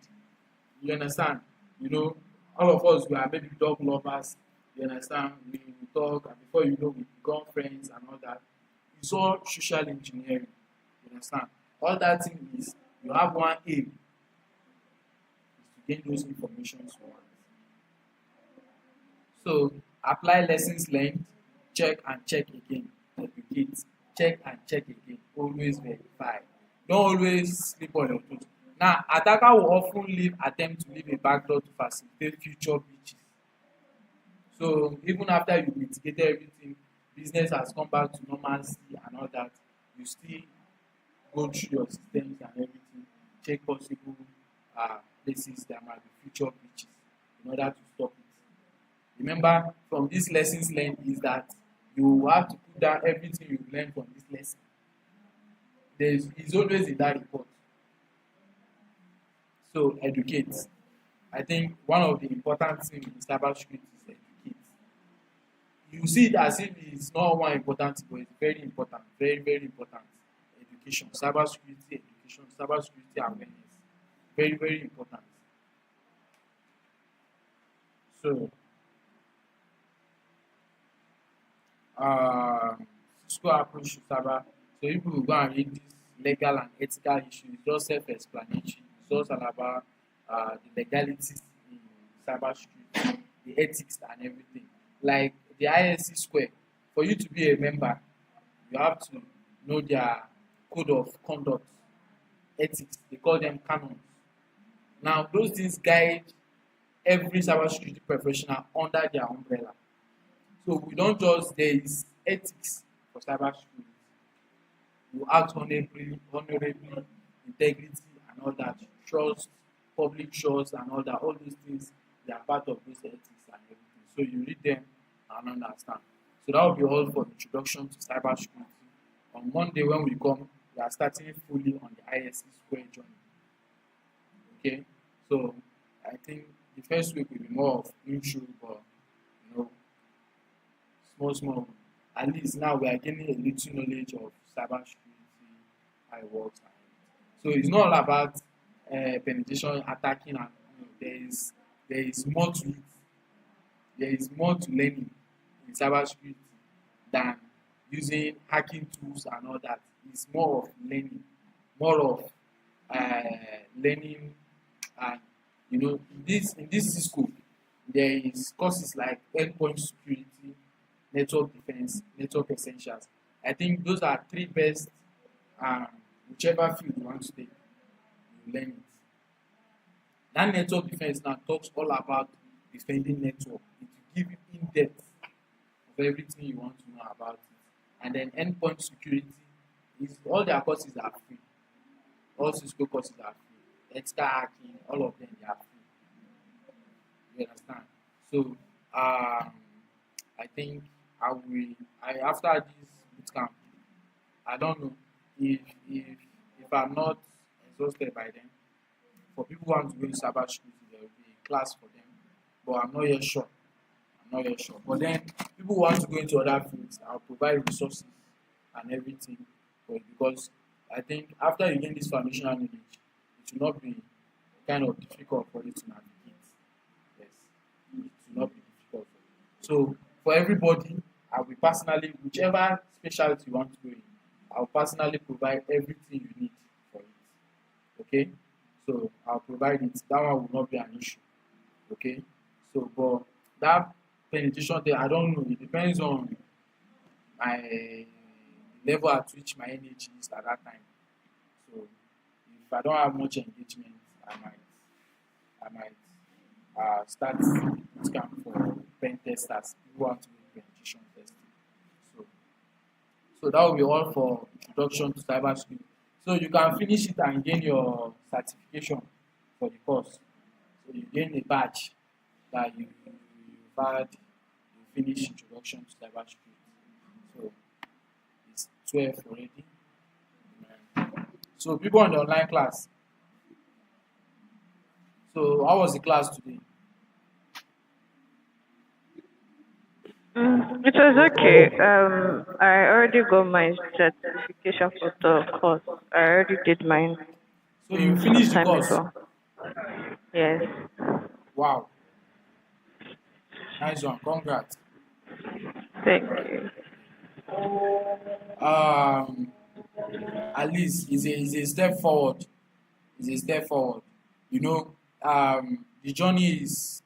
You understand? You know, all of us we are maybe dog lovers. You understand? We talk, and before you know, we become friends and all that. It's all social engineering. You understand? All that thing is you have one aim is to gain those information you want. So apply lessons learned, check and check again, educate, check and check again, always verify. Don't always sleep on your toes. Now, attacker will often attempt to leave a backdoor to facilitate future breaches. So even after you mitigated everything, business has come back to normalcy and all that, you still go through your systems and everything, check possible places that might be future breaches in order to stop it. Remember, from these lessons learned is that you have to put down everything you learned from this lesson. It's always in that report. So educate. I think one of the important things in cybersecurity is educate. You see it as if it's not one important thing, but it's very important, very, very important. Education, cybersecurity education, cybersecurity awareness. Very, very important. So Cisco approach to cyber. So if we go and read this legal and ethical issue, it's just self-explanatory. It's just all about the legalities in cybersecurity, the ethics and everything. Like the ISC square, for you to be a member, you have to know their code of conduct, ethics. They call them canons. Now those things guide every cybersecurity professional under their umbrella. So we don't just there is ethics for cybersecurity. You act honorably, integrity and all that, trust, public trust and all that. All those things they are part of those ethics and everything. So you read them and understand. So that will be all for introduction to cybersecurity. On Monday when we come, we are starting fully on the ISC square journey. Okay, so I think the first week will be more of intro, but you know, small. At least now we are gaining a little knowledge of cybersecurity, how it works. So it's not all about penetration, attacking, and there is more to it. There is more to learning in cybersecurity than using hacking tools and all that. It's more of learning, more of learning, and in this Cisco, there is courses like endpoint security, network defense, network essentials. I think those are three best. Whichever field you want to take, you learn it. That network defense now talks all about defending network. It will give you in depth of everything you want to know about it. And then endpoint security is all their courses are free. All Cisco courses are free. Ethical hacking, all of them they are free. You understand? So I think after this bootcamp, I don't know if I'm not exhausted by then. For people who want to go to cybersecurity, there will be a class for them, but I'm not yet sure. But then people who want to go into other fields, I'll provide resources and everything for it because I think after you gain this foundational knowledge, it will not be kind of difficult for you to navigate. Yes, it will not be difficult for you. So for everybody, I will personally, whichever specialty you want to go in, I will personally provide everything you need for it. Okay, so I'll provide it. That one will not be an issue. Okay, so but that penetration thing, I don't know. It depends on my level at which my energy is at that time. So if I don't have much engagement, I might start boot camp for pen testers who want to do penetration testing. So that will be all for introduction to cybersecurity. So you can finish it and gain your certification for the course. So you gain a badge that you've had, you finish introduction to cybersecurity. So it's 12 already. So people on the online class. So how was the class today? It was okay. I already got my certification for the course. I already did mine So you some finished the time course. ago. Yes. Wow, nice one. Congrats. Thank All right. you. Um, at least is a step forward. Is a step forward. You know, the journey is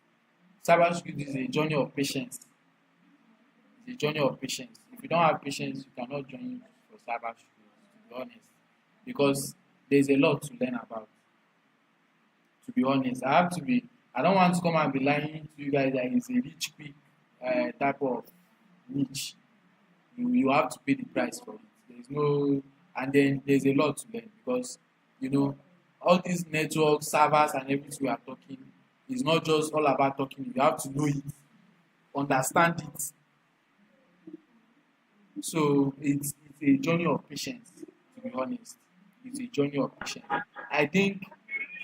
cybersecurity is a journey of patience. It's a journey of patience. If you don't have patience, you cannot join for cybersecurity. To be honest, because there's a lot to learn about. To be honest, I have to be. I don't want to come and be lying to you guys that it's a rich quick type of niche. You have to pay the price for it. There's no, and then there's a lot to learn because you know all these network servers and everything we are talking is not just all about talking. You have to know it, understand it. So it's a journey of patience. To be honest, it's a journey of patience. I think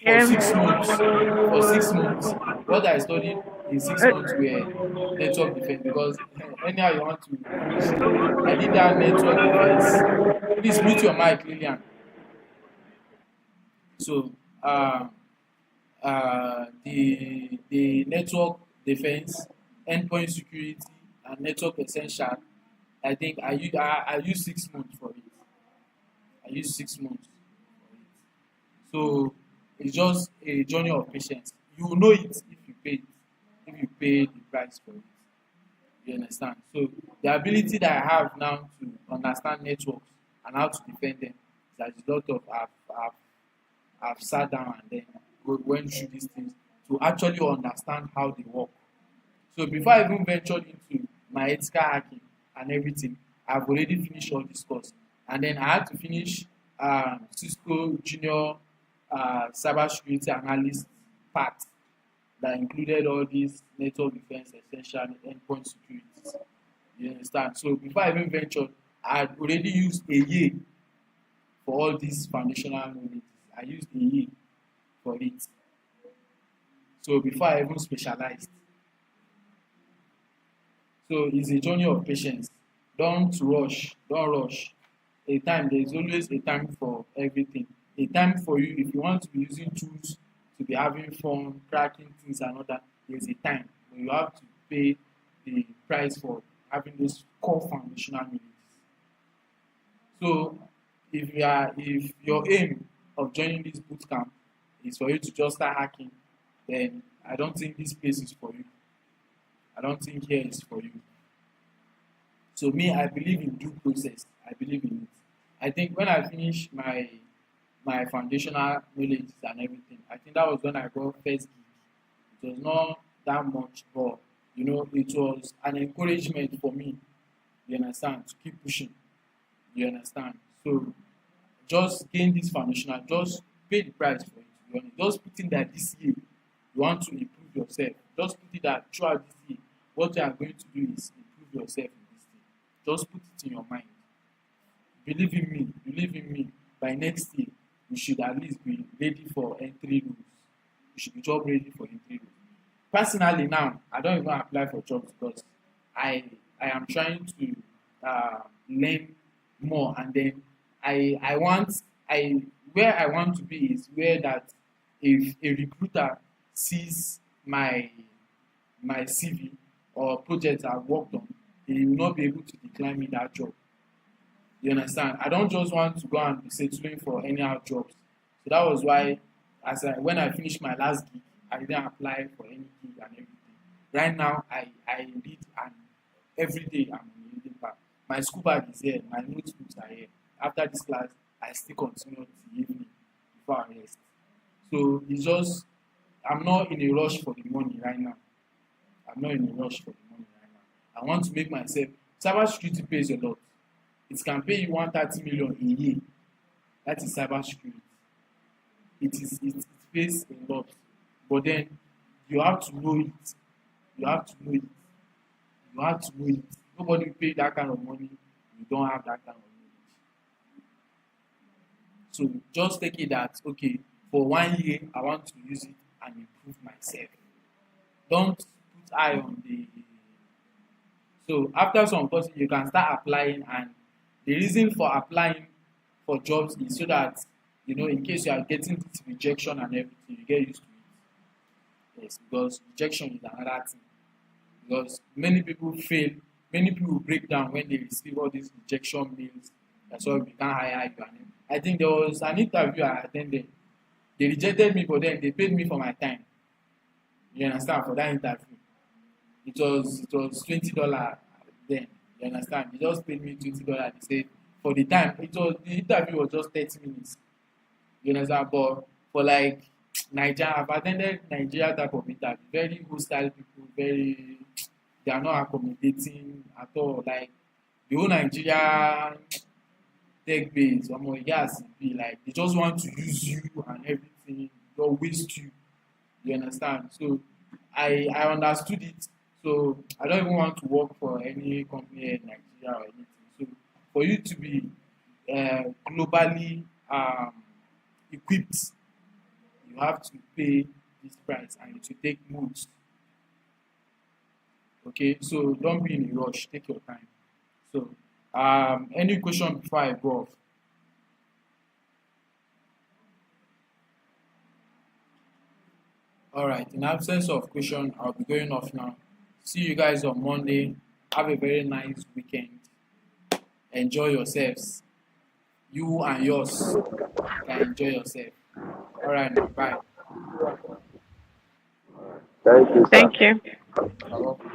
for Yeah. 6 months, for 6 months, what I studied in 6 months Uh, were network defense because anyhow you want to finish it. I did that network defense. Please mute your mic, Lillian. So the network defense, endpoint security, and network essential. I think I used 6 months for it. I used 6 months for it. So it's just a journey of patience. You will know it if you pay it, if you pay the price for it. You understand? So the ability that I have now to understand networks and how to defend them is as a lot of I've sat down and then went through these things to actually understand how they work. So before I even ventured into my ethical hacking and everything, I've already finished all this course. And then I had to finish Cisco Junior Cybersecurity Analyst part that included all these network defense essential and endpoint securities. You understand? So before I even ventured, I had already used a year for all these foundational knowledge. I used a year for it. So before I even specialized. So it's a journey of patience. Don't rush. Don't rush. There's always a time for everything. A time for you, if you want to be using tools to be having fun, cracking things and all that, there's a time. But you have to pay the price for having those core foundational needs. So if your aim of joining this boot camp is for you to just start hacking, then I don't think this place is for you. I don't think here is for you. So me, I believe in due process. I believe in it. I think when I finish my foundational knowledge and everything, I think that was when I got first gig. It was not that much, but it was an encouragement for me. You understand? To keep pushing. You understand? So just gain this foundational, just pay the price for it. To be honest. Just put in that this year you want to improve yourself. Just put it that throughout this year, what you are going to do is improve yourself in this thing. Just put it in your mind. Believe in me. By next year, you should at least be ready for entry rules. You should be job ready for entry rules. Personally now, I don't even apply for jobs because I am trying to learn more, and then I want where I want to be is where that if a recruiter sees my CV or projects I've worked on, they will not be able to decline me that job. You understand? I don't just want to go and be settling for anyhow jobs. So that was why, when I finished my last gig, I didn't apply for any gig and everything. Right now, I read, and every day I'm on the reading path. My school bag is here, my notebooks are here. After this class, I still continue till evening before I rest. So it's just, I'm not in a rush for the money right now. I'm not in a rush for the money right now. I want to make myself. Cybersecurity pays a lot. It can pay you 130 million a year. That is cybersecurity. It pays a lot. But then you have to know it. You have to know it. You have to know it. Nobody will pay that kind of money. You don't have that kind of knowledge. So just take it that, okay, for 1 year I want to use it and improve myself. Don't put eye on the. So after some courses you can start applying, and the reason for applying for jobs is so that, in case you are getting this rejection and everything, you get used to it. Yes, because rejection is another thing. Because many people fail, many people break down when they receive all these rejection mails. That's why we can't hire you. And I think there was an interview I attended. They rejected me, but then they paid me for my time. You understand? For that interview, it was $20 then. You understand? They just paid me $20. They said for the time, the interview was just 30 minutes. You understand? But for like Nigeria, I've attended Nigeria type of interview. Very hostile people, they are not accommodating at all. Like the whole Nigeria tech base, yes, be like they just want to use you and everything, they waste you. You understand? So I understood it. So I don't even want to work for any company in Nigeria or anything. So for you to be globally equipped, you have to pay this price and it will take months. Okay, so don't be in a rush, take your time. So any question before I go off? All right, in absence of question, I'll be going off now. See you guys on Monday. Have a very nice weekend. Enjoy yourselves. You and yours can enjoy yourself. All right, now, bye. Thank you, sir. Thank you. You're welcome.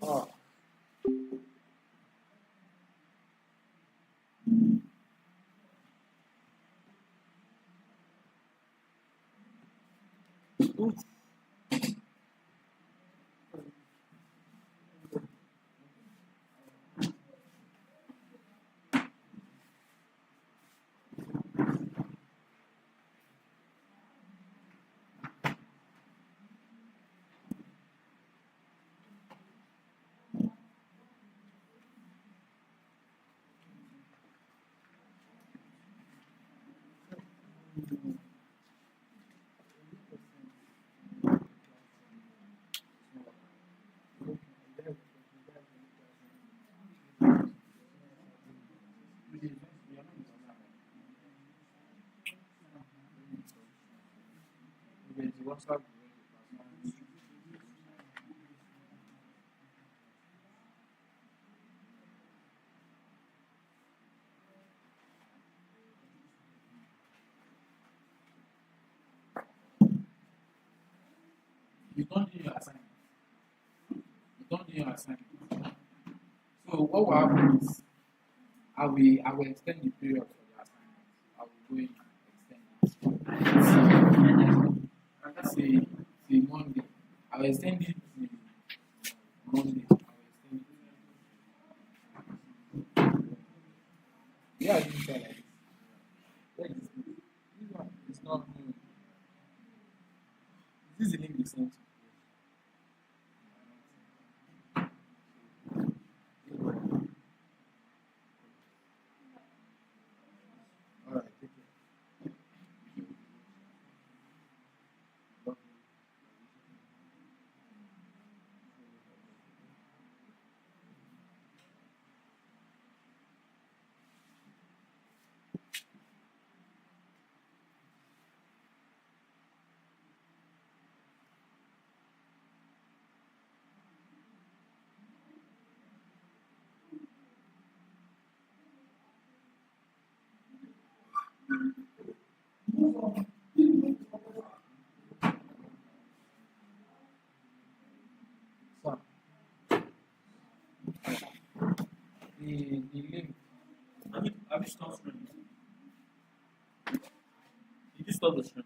Oh. WhatsApp. You don't do your assignment. You don't do your assignment. So what will happen is I will extend the period for the assignment. I will go in and extend it. Say Monday. I will extend it to Monday. I will extend it. Yeah, I didn't try like this. Where is this? This one is not new. This is the link they sent to you. All right, take care. the link. Have you stopped streaming? Did you stop the stream?